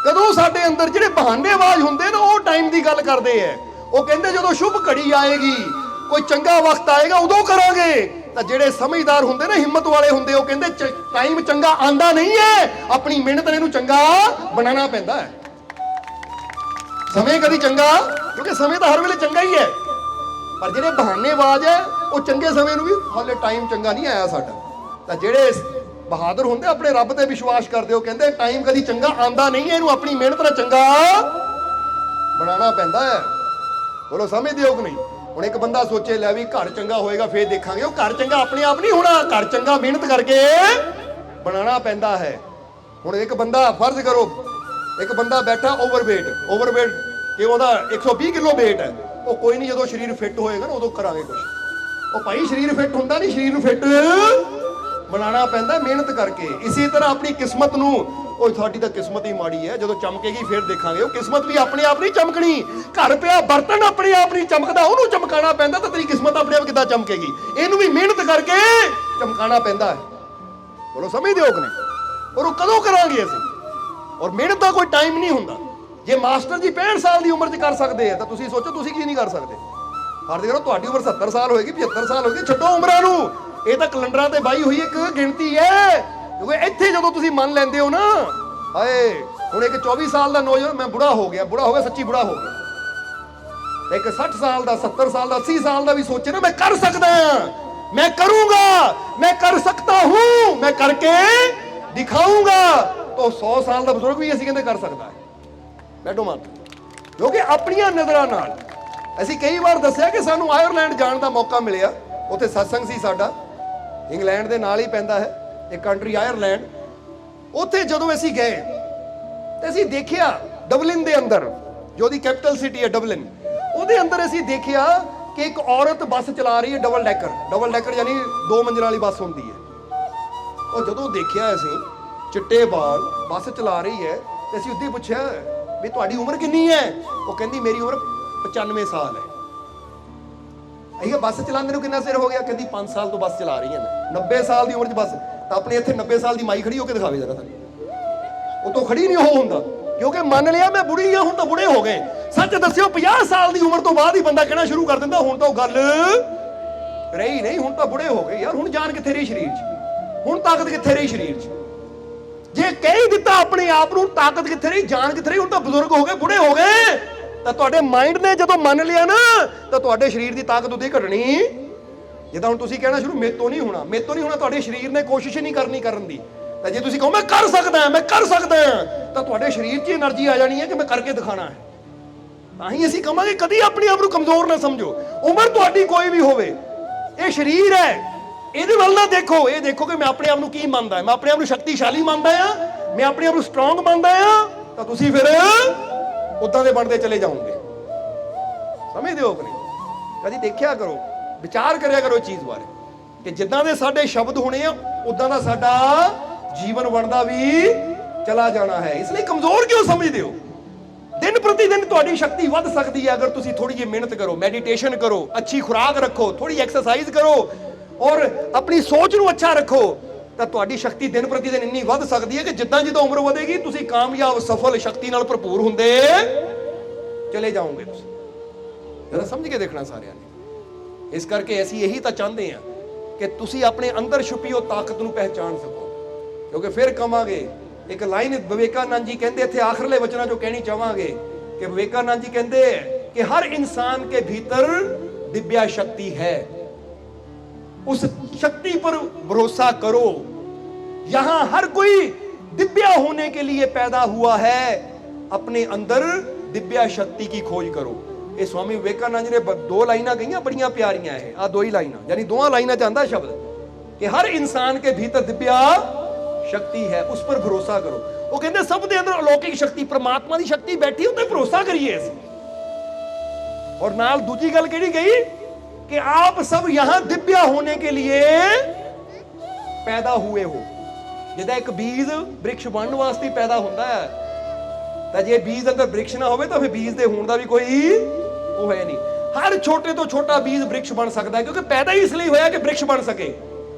कदों साडे अंदर जिहड़े बहानेबाज होंदे ना वो टाइम की गल करते हैं। वो कहते जो शुभ घड़ी आएगी, कोई चंगा वक्त आएगा उदों करांगे। तो जिहड़े समझदार होंदे ना, हिम्मत वाले होंदे, वो कहते टाइम चंगा आंदा नहीं है, अपनी मेहनत ने चंगा बनाना पैंदा है। समय कभी चंगा, क्योंकि समय तो हर वेले चंगा ही है, पर जिहड़े बहानेबाज है वो चंगे समय भी हाले टाइम चंगा नहीं आया साडा। तो जिहड़े बहादुर होंदे अपने रब ते विश्वास करदे, वो कहते टाइम कभी चंगा आंदा नहीं है, इहनूं अपनी मेहनत नाल चंगा बनाना पैंदा है। बोलो समझदे हो कि नहीं? हुण एक बंदा सोचे लै भी घर चंगा होएगा फिर देखांगे, वो घर चंगा अपने आप नहीं होना, घर चंगा मेहनत करके बनाना पैंदा है। हुण एक बंदा फर्ज करो एक बंदा बैठा ओवरवेट कि वह 120 किलो वेट है, वो कोई नहीं जो शरीर फिट होएगा ना उदों करांगे कुछ। वो भाई शरीर फिट होंदा नहीं, शरीर फिट बनाना पैंदा मेहनत करके। इसी तरह अपनी किस्मत नूं, ਉਹ ਸਾਡੀ ਤਾਂ ਕਿਸਮਤ ਹੀ ਮਾੜੀ ਹੈ, ਜਦੋਂ ਚਮਕੇਗੀ ਫਿਰ ਦੇਖਾਂਗੇ। ਉਹ ਕਿਸਮਤ ਵੀ ਆਪਣੇ ਆਪ ਨਹੀਂ ਚਮਕਣੀ, ਘਰ ਪਿਆ ਬਰਤਨ ਆਪਣੇ ਆਪ ਨਹੀਂ ਚਮਕਦਾ, ਉਹਨੂੰ ਚਮਕਾਣਾ ਪੈਂਦਾ। ਤਾਂ ਤੇਰੀ ਕਿਸਮਤ ਆਪਣੇ ਆਪ ਕਿੱਦਾਂ ਚਮਕੇਗੀ? ਇਹਨੂੰ ਵੀ ਮਿਹਨਤ ਕਰਕੇ ਚਮਕਾਣਾ ਪੈਂਦਾ ਹੈ। ਬੋਲੋ ਸਮਝਦੇ ਹੋ ਕਿ ਨਹੀਂ? ਔਰ ਉਹ ਕਦੋਂ ਕਰਾਂਗੇ ਅਸੀਂ? ਔਰ ਮਿਹਨਤ ਦਾ ਕੋਈ ਟਾਈਮ ਨਹੀਂ ਹੁੰਦਾ। ਜੇ ਮਾਸਟਰ ਜੀ 65 ਸਾਲ ਦੀ ਉਮਰ 'ਚ ਕਰ ਸਕਦੇ ਆ ਤਾਂ ਤੁਸੀਂ ਸੋਚੋ ਤੁਸੀਂ ਕੀ ਨਹੀਂ ਕਰ ਸਕਦੇ। ਫਰਜ਼ ਕਰੋ ਤੁਹਾਡੀ ਉਮਰ 70 ਸਾਲ ਹੋਏਗੀ, 75 ਸਾਲ ਹੋਏਗੀ, ਛੱਡੋ ਉਮਰਾਂ ਨੂੰ। ਇਹ ਤਾਂ ਕੈਲੰਡਰਾਂ ਤੇ ਬਾਈ ਹੋਈ ਇੱਕ ਗਿਣਤੀ ਹੈ। क्योंकि इत्थे जो तुसीं मन लैंदे हो ना, हाए हुण एक 24 साल का नौजवान मैं बुढ़ा हो गया, सच्ची बुढ़ा हो गया। एक 60 साल का, 70 साल का, 80 साल का भी सोचे ना मैं कर सकता, मैं करूंगा, मैं कर सकता हूं, मैं करके दिखाऊंगा। तो 100 साल का बुजुर्ग भी असीं कहंदे कर सकता है। बैठो मत, क्योंकि अपनियां नज़रां नाल असीं कई बार दस्सिया कि सानूं आयरलैंड जाण दा मौका मिलिया। उत्थे सत्संग सी साडा, इंग्लैंड दे नाल ही पैंदा है एक कंट्री आयरलैंड। उत्थे जदों असीं गए ते असीं देखिया डबलिन दे अंदर, जो दी कैपिटल सिटी है डबलिन, ਉਹਦੇ अंदर असीं देखिया कि एक औरत बस चला रही है डबल डैकर यानी 2 मंजिला वाली बस होंदी है। और जदों देखिया असीं चिट्टे बाल बस चला रही है ते असीं उद्दी पुछया भी तुहाडी उम्र किन्नी है? वो कहंदी मेरी उम्र 95 साल है। असीं बस चलाने नूं किन्ना चिर हो गया? कहंदी 5 साल तो बस चला रही है मैं। 90 साल की उम्र च बस, तो अपने इत्थे 90 साल की माई खड़ी होकर दिखावे जरा सानूं। वो तो खड़ी नहीं होंदा, क्योंकि मान लिया मैं बुढ़ी हाँ, हुण तो बुढ़े हो गए। सच दस्सिओ 50 साल की उम्र तो बाद ही बंदा कहना शुरू कर दिंदा हुण तो गल रही नहीं, हुण तो बुढ़े हो गए यार, हुण जान कित्थे रही शरीर च, हुण ताकत कित्थे रही शरीर च। ਜੇ ਕਹਿ ਹੀ ਦਿੱਤਾ ਆਪਣੇ ਆਪ ਨੂੰ ਤਾਕਤ ਕਿੱਥੇ ਰਹੀ, ਜਾਨ ਕਿੱਥੇ ਰਹੀ, ਹੁਣ ਤਾਂ ਬਜ਼ੁਰਗ ਹੋ ਗਏ, ਬੁੜੇ ਹੋ ਗਏ, ਤਾਂ ਤੁਹਾਡੇ ਮਾਈਂਡ ਨੇ ਜਦੋਂ ਮੰਨ ਲਿਆ ਨਾ ਤਾਂ ਤੁਹਾਡੇ ਸਰੀਰ ਦੀ ਤਾਕਤ ਉਹਦੀ ਘਟਣੀ। ਜਿੱਦਾਂ ਹੁਣ ਤੁਸੀਂ ਕਹਿਣਾ ਸ਼ੁਰੂ ਮੇਰੇ ਤੋਂ ਨਹੀਂ ਹੋਣਾ, ਮੇਰੇ ਤੋਂ ਨਹੀਂ ਹੋਣਾ, ਤੁਹਾਡੇ ਸਰੀਰ ਨੇ ਕੋਸ਼ਿਸ਼ ਹੀ ਨਹੀਂ ਕਰਨੀ ਕਰਨ ਦੀ। ਤਾਂ ਜੇ ਤੁਸੀਂ ਕਹੋ ਮੈਂ ਕਰ ਸਕਦਾ, ਮੈਂ ਕਰ ਸਕਦਾ, ਤਾਂ ਤੁਹਾਡੇ ਸਰੀਰ 'ਚ એનર્ਜੀ ਆ ਜਾਣੀ ਹੈ ਕਿ ਮੈਂ ਕਰਕੇ ਦਿਖਾਣਾ ਹੈ। ਤਾਂ ਹੀ ਅਸੀਂ ਕਹਾਂਗੇ ਕਦੀ ਆਪਣੇ ਆਪ ਨੂੰ ਕਮਜ਼ੋਰ ਨਾ ਸਮਝੋ। ਉਮਰ ਤੁਹਾਡੀ ਕੋਈ ਵੀ ਹੋਵੇ, ਇਹ ਸਰੀਰ ਹੈ, ਇਹਦੇ ਵੱਲ ਨਾ ਦੇਖੋ। ਇਹ ਦੇਖੋ ਕਿ ਮੈਂ ਆਪਣੇ ਆਪ ਨੂੰ ਕੀ ਮੰਨਦਾ, ਮੈਂ ਆਪਣੇ ਆਪ ਨੂੰ ਸ਼ਕਤੀਸ਼ਾਲੀ ਮੰਨਦਾ ਆ, ਮੈਂ ਆਪਣੇ ਆਪ ਨੂੰ ਸਟਰੋਂਗ ਮੰਨਦਾ ਆ, ਤਾਂ ਤੁਸੀਂ ਫਿਰ ਉਦਾਂ ਦੇ ਬਣਦੇ ਚਲੇ ਜਾਓਗੇ। ਸਮਝਦੇ ਹੋ ਕਿ ਨਹੀਂ? ਕਦੀ ਦੇਖਿਆ ਕਰੋ, ਵਿਚਾਰ ਕਰਿਆ ਕਰੋ ਚੀਜ਼ ਬਾਰੇ ਕਿ ਜਿੱਦਾਂ ਦੇ ਸਾਡੇ ਸ਼ਬਦ ਹੋਣੇ ਆ ਉਦਾਂ ਦਾ ਸਾਡਾ ਜੀਵਨ ਬਣਦਾ ਵੀ ਚਲਾ ਜਾਣਾ ਹੈ। ਇਸ ਲਈ ਕਮਜ਼ੋਰ ਕਿਉਂ ਸਮਝਦੇ ਹੋ? ਦਿਨ ਪ੍ਰਤੀ ਦਿਨ ਤੁਹਾਡੀ ਸ਼ਕਤੀ ਵੱਧ ਸਕਦੀ ਹੈ ਅਗਰ ਤੁਸੀਂ ਥੋੜੀ ਜਿਹੀ ਮਿਹਨਤ ਕਰੋ, ਮੈਡੀਟੇਸ਼ਨ ਕਰੋ, ਅੱਛੀ ਖੁਰਾਕ ਰੱਖੋ, ਥੋੜੀ ਐਕਸਰਸਾਈਜ਼ ਕਰੋ ਔਰ ਆਪਣੀ ਸੋਚ ਨੂੰ ਅੱਛਾ ਰੱਖੋ, ਤਾਂ ਤੁਹਾਡੀ ਸ਼ਕਤੀ ਦਿਨ ਪ੍ਰਤੀ ਦਿਨ ਇੰਨੀ ਵੱਧ ਸਕਦੀ ਹੈ ਕਿ ਜਿੱਦਾਂ ਜਿੱਦਾਂ ਉਮਰ ਵਧੇਗੀ ਤੁਸੀਂ ਕਾਮਯਾਬ, ਸਫਲ, ਸ਼ਕਤੀ ਨਾਲ ਭਰਪੂਰ ਹੁੰਦੇ ਚਲੇ ਜਾਓਗੇ। ਤੁਸੀਂ ਜਰਾ ਸਮਝ ਕੇ ਦੇਖਣਾ ਸਾਰਿਆਂ ਨੇ। ਇਸ ਕਰਕੇ ਅਸੀਂ ਇਹੀ ਤਾਂ ਚਾਹੁੰਦੇ ਹਾਂ ਕਿ ਤੁਸੀਂ ਆਪਣੇ ਅੰਦਰ ਛੁਪੀ ਉਹ ਤਾਕਤ ਨੂੰ ਪਹਿਚਾਨ ਸਕੋ, ਕਿਉਂਕਿ ਫਿਰ ਕਵਾਂਗੇ। ਇੱਕ ਲਾਈਨ ਵਿਵੇਕਾਨੰਦ ਜੀ ਕਹਿੰਦੇ, ਇੱਥੇ ਆਖਰਲੇ ਵਚਨਾਂ ਜੋ ਕਹਿਣੀ ਚਾਹਾਂਗੇ ਕਿ ਵਿਵੇਕਾਨੰਦ ਜੀ ਕਹਿੰਦੇ कि हर इंसान के भीतर दिव्या शक्ति है, उस शक्ति पर भरोसा करो। यहां हर कोई दिव्या होने के लिए पैदा हुआ है, अपने अंदर दिव्या शक्ति की खोज करो। ये स्वामी विवेकानंद जी ने दो लाइना कही बड़ियां प्यारियां है, आ दो ही लाइना, यानी दोवां लाइना च आंदा शब्द कि हर इंसान के भीतर दिव्या शक्ति है, उस पर भरोसा करो। वो कहते सब दे अंदर अलौकिक शक्ति, परमात्मा की शक्ति बैठी, उते भरोसा करिए। और नाल दूजी गल केड़ी गई कि आप सब यहां दिव्या होने के लिए पैदा हुए हो। जिदा एक बीज वृक्ष बनने वास्ते पैदा होता है, तो जे बीज अंदर वृक्ष ना हो तो फिर बीज दे होने का भी कोई वो है नहीं। हर छोटे तो छोटा बीज वृक्ष बन सकता है, क्योंकि पैदा ही इसलिए होया कि वृक्ष बन सके।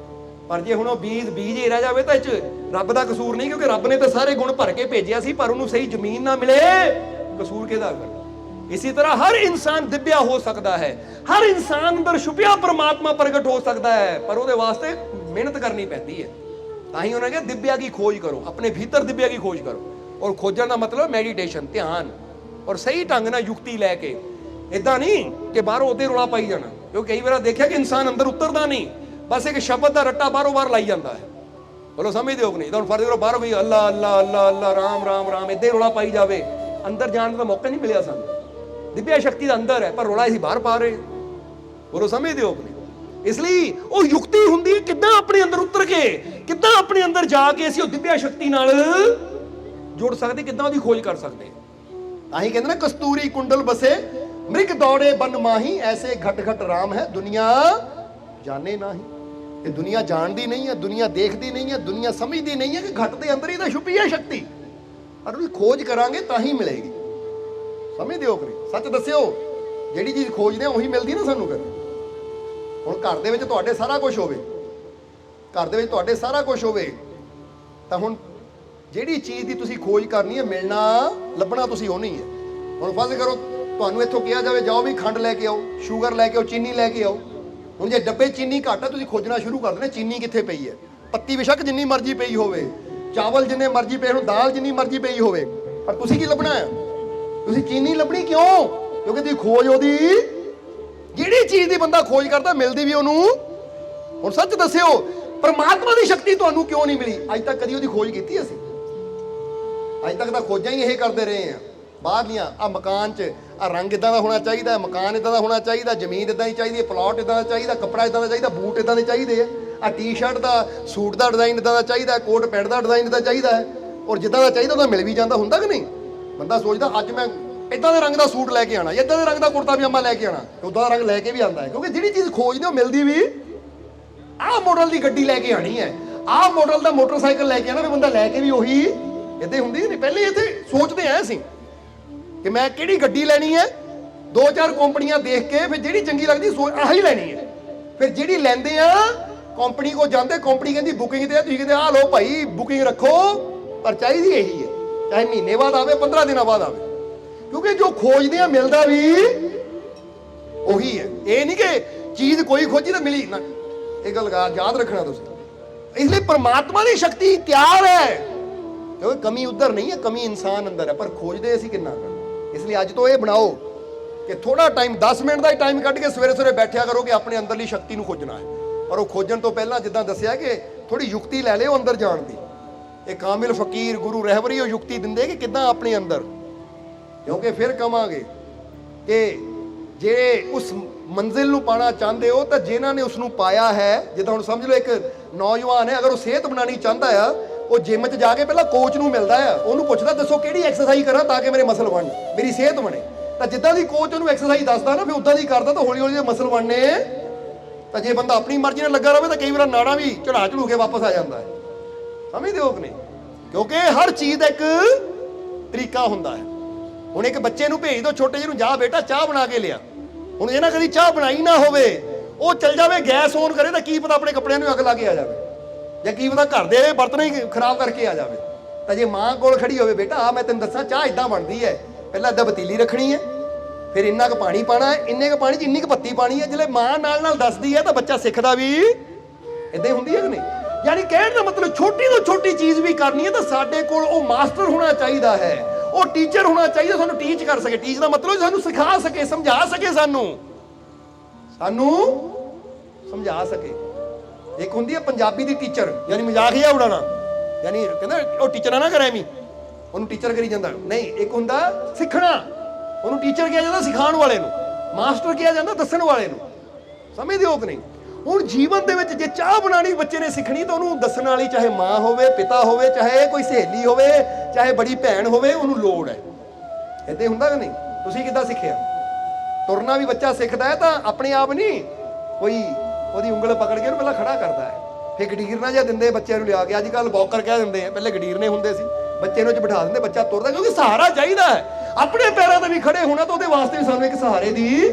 पर जे हुण बीज बीज ही रह जाए तो इस रब का कसूर नहीं, क्योंकि रब ने तो सारे गुण भर के भेजिया सी, पर उन्होंने सही जमीन ना मिले, कसूर किहदा? इसी तरह हर इंसान दिव्या हो सकता है, हर इंसान अंदर छुपिया परमात्मा प्रगट हो सकता है, पर उसदे वास्ते मेहनत करनी पैंदी है। ताही उन्होंने कहा दिव्या की खोज करो, अपने भीतर दिव्या की खोज करो। और खोजन का मतलब मैडिटेशन, ध्यान, और सही ढंग ना युक्ति लैके, इदा नहीं कि बाहरों उदे रौला पाई जाना। क्योंकि कई बार देखा कि इंसान अंदर उतरता नहीं, बस एक शब्द का रट्टा बारों बार लाई जाता है। बोलो समझते हो कि नहीं? तो फर्ज करो बाहरों भी अल्लाह अल्लाह अल्लाह अल्लाह राम राम राम इदा रौला पाई जाए, अंदर जाने का मौका नहीं मिले। सानू दिव्या शक्ति का अंदर है, पर रौला असीं बाहर पा रहे। बोलो समझते हो कि नहीं? इसलिए वो युक्ति हुंदी है किद्दां अपने अंदर उतर के, किद्दां अपने अंदर जाके असीं वो दिव्या शक्ति नाल जुड़ सकते, किद्दां उहदी खोज कर सकते। ताही कहंदे ना कस्तूरी कुंडल बसे मृग दौड़े बन माही, ऐसे घट घट राम है दुनिया जाने नाही। ये दुनिया जानती नहीं है, दुनिया देखती नहीं है, दुनिया समझती नहीं है कि घट के अंदर ही तो छुपी है शक्ति, और उसकी खोज करांगे तां ही मिलेगी। समझते हो कि नहीं? सच दस्यो, जिहड़ी चीज़ खोजदे उही मिलदी ना सानू। फिर हुण घर दे विच तुहाडे सारा कुछ होवे, घर दे विच तुहाडे सारा कुछ होवे, तां हुण जिहड़ी चीज़ की तुसीं खोज करनी है, मिलना लभना तुसीं ओह नहीं है। हुण फर्ज करो तुहानूं इत्थों कहा जाए जाओ भी खंड लैके आओ, शुगर लैके आओ, चीनी लैके आओ। हुण जे डब्बे चीनी घट है, तुसीं खोजना शुरू कर देना चीनी कित्थे पई है। पत्ती बेशक जिन्नी मर्जी पई होवे, चावल जिन्ने मर्जी पे होण, दाल जिन्नी मर्जी पई होवे, पर तुसीं की लभना है? तुसीं चीनी लभनी क्यों? क्योंकि तुसीं खोज ओहदी, जिहड़ी चीज़ दी बंदा खोज करदा मिलदी भी ओनूं। हुण सच दस्सिओ, परमात्मा दी शक्ति तुहानूं क्यों नहीं मिली? अज तक कदी ओहदी खोज कीती असीं? अज तक तां खोजां ही इह करदे रहे हैं। बाहरलियां आ मकान च आ रंग इदां दा होना चाहिए, मकान इदां दा होना चाहिए, जमीन इदां दी चाहिए, प्लॉट इदां दा चाहिए, कपड़ा इदां दा चाहिए, बूट इदां दे चाहिए है, आ टी शर्ट दा सूट दा डिजाइन इदां दा चाहिए, कोट पैंट दा डिजाइन इदां चाहिए है, और जिद्दां दा चाहिए उदां मिल भी जांदा हुंदा कि नहीं? बंदा सोचदा अज मैं इदां दे रंग दा सूट लैके आना, इदां दे रंग दा कुर्ता पजामा लैके आना, उदां दा रंग लैके भी आंदा है। क्योंकि जिहड़ी चीज़ खोजदे हो मिलदी भी आ मॉडल दी गड्डी लैके आनी है, आ मॉडल दा मोटरसाइकिल लैके आना, फिर बंदा लैके भी उही इदां हुंदी नहीं। पहले इत्थे सोचदे आए असीं कि मैं किहड़ी गड्डी लैनी है, दो चार कंपनियां देख के फिर जिहड़ी चंगी लगदी आही लैनी है। फिर जिहड़ी लैंदे आ कंपनी को जाते, कंपनी कहती बुकिंग ते, तुसीं कहंदे आ लो भाई बुकिंग रखो, पर चाहिए यही है, चाहे महीने बाद आवे 15 दिन बाद आवे। क्योंकि जो खोजते हैं मिलता भी वही है। ये नहीं कि चीज कोई खोजी तो मिली ना, एक गल याद रखना तुसीं। इसलिए परमात्मा की शक्ति तैयार है, ਕਿਉਂਕਿ ਕਮੀ ਉੱਧਰ ਨਹੀਂ ਹੈ, ਕਮੀ ਇਨਸਾਨ ਅੰਦਰ ਹੈ, ਪਰ ਖੋਜਦੇ ਅਸੀਂ ਕਿੰਨਾ ਕਰ। ਇਸ ਲਈ ਅੱਜ ਤੋਂ ਇਹ ਬਣਾਓ ਕਿ ਥੋੜਾ ਟਾਈਮ 10 ਮਿੰਟ ਦਾ ਹੀ ਟਾਈਮ ਕੱਢ ਕੇ ਸਵੇਰੇ ਸਵੇਰੇ ਬੈਠਿਆ ਕਰੋ ਕਿ ਆਪਣੇ ਅੰਦਰਲੀ ਸ਼ਕਤੀ ਨੂੰ ਖੋਜਣਾ ਹੈ। ਪਰ ਉਹ ਖੋਜਣ ਤੋਂ ਪਹਿਲਾਂ ਜਿੱਦਾਂ ਦੱਸਿਆ ਕਿ ਥੋੜੀ ਯੁਕਤੀ ਲੈ ਲਿਓ ਅੰਦਰ ਜਾਣ ਦੀ। ਇਹ ਕਾਮਿਲ ਫਕੀਰ ਗੁਰੂ ਰਹਿਬਰੀ ਉਹ ਯੁਕਤੀ ਦਿੰਦੇ ਕਿ ਕਿੱਦਾਂ ਆਪਣੇ ਅੰਦਰ, ਕਿਉਂਕਿ ਫਿਰ ਕਵਾਂਗੇ ਕਿ ਜੇ ਉਸ ਮੰਜ਼ਿਲ ਨੂੰ ਪਾਣਾ ਚਾਹੁੰਦੇ ਹੋ ਤਾਂ ਜਿਨ੍ਹਾਂ ਨੇ ਉਸ ਨੂੰ ਪਾਇਆ ਹੈ, ਜਿੱਦਾਂ ਹੁਣ ਸਮਝ ਲਓ ਇੱਕ ਨੌਜਵਾਨ ਹੈ, ਅਗਰ ਉਹ ਸਿਹਤ ਬਣਾਉਣੀ ਚਾਹੁੰਦਾ ਆ, ਉਹ ਜਿਮ 'ਚ ਜਾ ਕੇ ਪਹਿਲਾਂ ਕੋਚ ਨੂੰ ਮਿਲਦਾ ਆ, ਉਹਨੂੰ ਪੁੱਛਦਾ ਦੱਸੋ ਕਿਹੜੀ ਐਕਸਰਸਾਈਜ਼ ਕਰਾਂ ਤਾਂ ਕਿ ਮੇਰੇ ਮਸਲ ਬਣਨ, ਮੇਰੀ ਸਿਹਤ ਬਣੇ। ਤਾਂ ਜਿੱਦਾਂ ਦੀ ਕੋਚ ਉਹਨੂੰ ਐਕਸਰਸਾਈਜ਼ ਦੱਸਦਾ ਨਾ, ਫਿਰ ਉਦਾਂ ਦੀ ਕਰਦਾ ਤਾਂ ਹੌਲੀ ਹੌਲੀ ਜੇ ਮਸਲ ਬਣਨੇ। ਤਾਂ ਜੇ ਬੰਦਾ ਆਪਣੀ ਮਰਜ਼ੀ ਨਾਲ ਲੱਗਾ ਰਹੇ ਤਾਂ ਕਈ ਵਾਰ ਨਾੜਾਂ ਵੀ ਚੜਾ ਚੜੂ ਕੇ ਵਾਪਸ ਆ ਜਾਂਦਾ ਹੈ। ਸਮਝਦੇ ਹੋ ਕਿ ਨਹੀਂ? ਕਿਉਂਕਿ ਹਰ ਚੀਜ਼ ਦਾ ਇੱਕ ਤਰੀਕਾ ਹੁੰਦਾ ਹੈ। ਹੁਣ ਇੱਕ ਬੱਚੇ ਨੂੰ ਭੇਜ ਦਿਓ ਛੋਟੇ ਜਿਹੇ ਨੂੰ, ਜਾ ਬੇਟਾ ਚਾਹ ਬਣਾ ਕੇ ਲਿਆ। ਹੁਣ ਜੇ ਨਾ ਕਦੀ ਚਾਹ ਬਣਾਈ ਨਾ ਹੋਵੇ, ਉਹ ਚੱਲ ਜਾਵੇ ਗੈਸ ਔਨ ਕਰੇ ਤਾਂ ਕੀ ਪਤਾ ਆਪਣੇ ਕੱਪੜਿਆਂ ਨੂੰ ਅੱਗ ਲਾ ਕੇ ਆ ਜਾਵੇ, ਜਾਂ ਕੀ ਪਤਾ ਘਰ ਦੇ ਬਰਤਨ ਹੀ ਖਰਾਬ ਕਰਕੇ ਆ ਜਾਵੇ। ਤਾਂ ਜੇ ਮਾਂ ਕੋਲ ਖੜੀ ਹੋਵੇ, ਬੇਟਾ ਆ ਮੈਂ ਤੈਨੂੰ ਦੱਸਾਂ ਚਾਹ ਇਦਾਂ ਬਣਦੀ ਹੈ, ਪਹਿਲਾਂ ਇੱਦਾਂ ਪਤੀਲੀ ਰੱਖਣੀ ਹੈ, ਫਿਰ ਇੰਨਾ ਕੁ ਪਾਣੀ ਪਾਣਾ ਹੈ, ਇੰਨੇ ਕੁ ਪਾਣੀ 'ਚ ਇੰਨੀ ਕੁ ਪੱਤੀ ਪਾਣੀ ਹੈ। ਜਿਹੜੇ ਮਾਂ ਨਾਲ ਨਾਲ ਦੱਸਦੀ ਹੈ ਤਾਂ ਬੱਚਾ ਸਿੱਖਦਾ ਵੀ ਇਦਾਂ ਹੀ ਹੁੰਦੀ ਹੈ ਕਿ ਨਹੀਂ? ਯਾਨੀ ਕਹਿਣ ਦਾ ਮਤਲਬ ਛੋਟੀ ਤੋਂ ਛੋਟੀ ਚੀਜ਼ ਵੀ ਕਰਨੀ ਹੈ ਤਾਂ ਸਾਡੇ ਕੋਲ ਉਹ ਮਾਸਟਰ ਹੋਣਾ ਚਾਹੀਦਾ ਹੈ, ਉਹ ਟੀਚਰ ਹੋਣਾ ਚਾਹੀਦਾ, ਸਾਨੂੰ ਟੀਚ ਕਰ ਸਕੇ। ਟੀਚ ਦਾ ਮਤਲਬ ਸਾਨੂੰ ਸਿਖਾ ਸਕੇ, ਸਮਝਾ ਸਕੇ, ਸਾਨੂੰ ਸਮਝਾ ਸਕੇ। ਇੱਕ ਹੁੰਦੀ ਹੈ ਪੰਜਾਬੀ ਦੀ ਟੀਚਰ, ਯਾਨੀ ਮਜ਼ਾਕ ਹੀ ਉਡਾਣਾ, ਯਾਨੀ ਕਹਿੰਦਾ ਉਹ ਟੀਚਰਾਂ ਨਾ ਕਰੇ ਐਵੇਂ, ਉਹਨੂੰ ਟੀਚਰ ਕਰੀ ਜਾਂਦਾ। ਨਹੀਂ, ਇੱਕ ਹੁੰਦਾ ਸਿੱਖਣਾ, ਉਹਨੂੰ ਟੀਚਰ ਕਿਹਾ ਜਾਂਦਾ ਸਿਖਾਉਣ ਵਾਲੇ ਨੂੰ, ਮਾਸਟਰ ਕਿਹਾ ਜਾਂਦਾ ਦੱਸਣ ਵਾਲੇ ਨੂੰ। ਸਮਝਦੇ ਹੋ ਕਿ ਨਹੀਂ? ਹੁਣ ਜੀਵਨ ਦੇ ਵਿੱਚ ਜੇ ਚਾਹ ਬਣਾਉਣੀ ਬੱਚੇ ਨੇ ਸਿੱਖਣੀ ਤਾਂ ਉਹਨੂੰ ਦੱਸਣ ਵਾਲੀ ਚਾਹੇ ਮਾਂ ਹੋਵੇ, ਪਿਤਾ ਹੋਵੇ, ਚਾਹੇ ਕੋਈ ਸਹੇਲੀ ਹੋਵੇ, ਚਾਹੇ ਬੜੀ ਭੈਣ ਹੋਵੇ, ਉਹਨੂੰ ਲੋੜ ਹੈ। ਏਦਾਂ ਹੁੰਦਾ ਕਿ ਨਹੀਂ? ਤੁਸੀਂ ਕਿੱਦਾਂ ਸਿੱਖਿਆ? ਤੁਰਨਾ ਵੀ ਬੱਚਾ ਸਿੱਖਦਾ ਹੈ ਤਾਂ ਆਪਣੇ ਆਪ ਨਹੀਂ, ਕੋਈ ਉਹਦੀ ਉਂਗਲ ਪਕੜ ਕੇ ਉਹਨੂੰ ਪਹਿਲਾਂ ਖੜਾ ਕਰਦਾ ਹੈ, ਫਿਰ ਗਡੀਰਨਾ ਜਿਹਾ ਦਿੰਦੇ ਬੱਚਿਆਂ ਨੂੰ ਲਿਆ ਕੇ। ਅੱਜ ਕੱਲ੍ਹ ਵੌਕਰ ਕਹਿ ਦਿੰਦੇ ਆ, ਪਹਿਲੇ ਗਡੀਰਨੇ ਹੁੰਦੇ ਸੀ, ਬੱਚੇ ਨੂੰ ਚ ਬਿਠਾ ਦਿੰਦੇ, ਬੱਚਾ ਤੁਰਦਾ, ਕਿਉਂਕਿ ਸਹਾਰਾ ਚਾਹੀਦਾ ਹੈ। ਆਪਣੇ ਪੈਰਾਂ ਤੇ ਵੀ ਖੜੇ ਹੋਣਾ ਤਾਂ ਉਹਦੇ ਵਾਸਤੇ ਵੀ ਸਾਨੂੰ ਇੱਕ ਸਹਾਰੇ ਦੀ।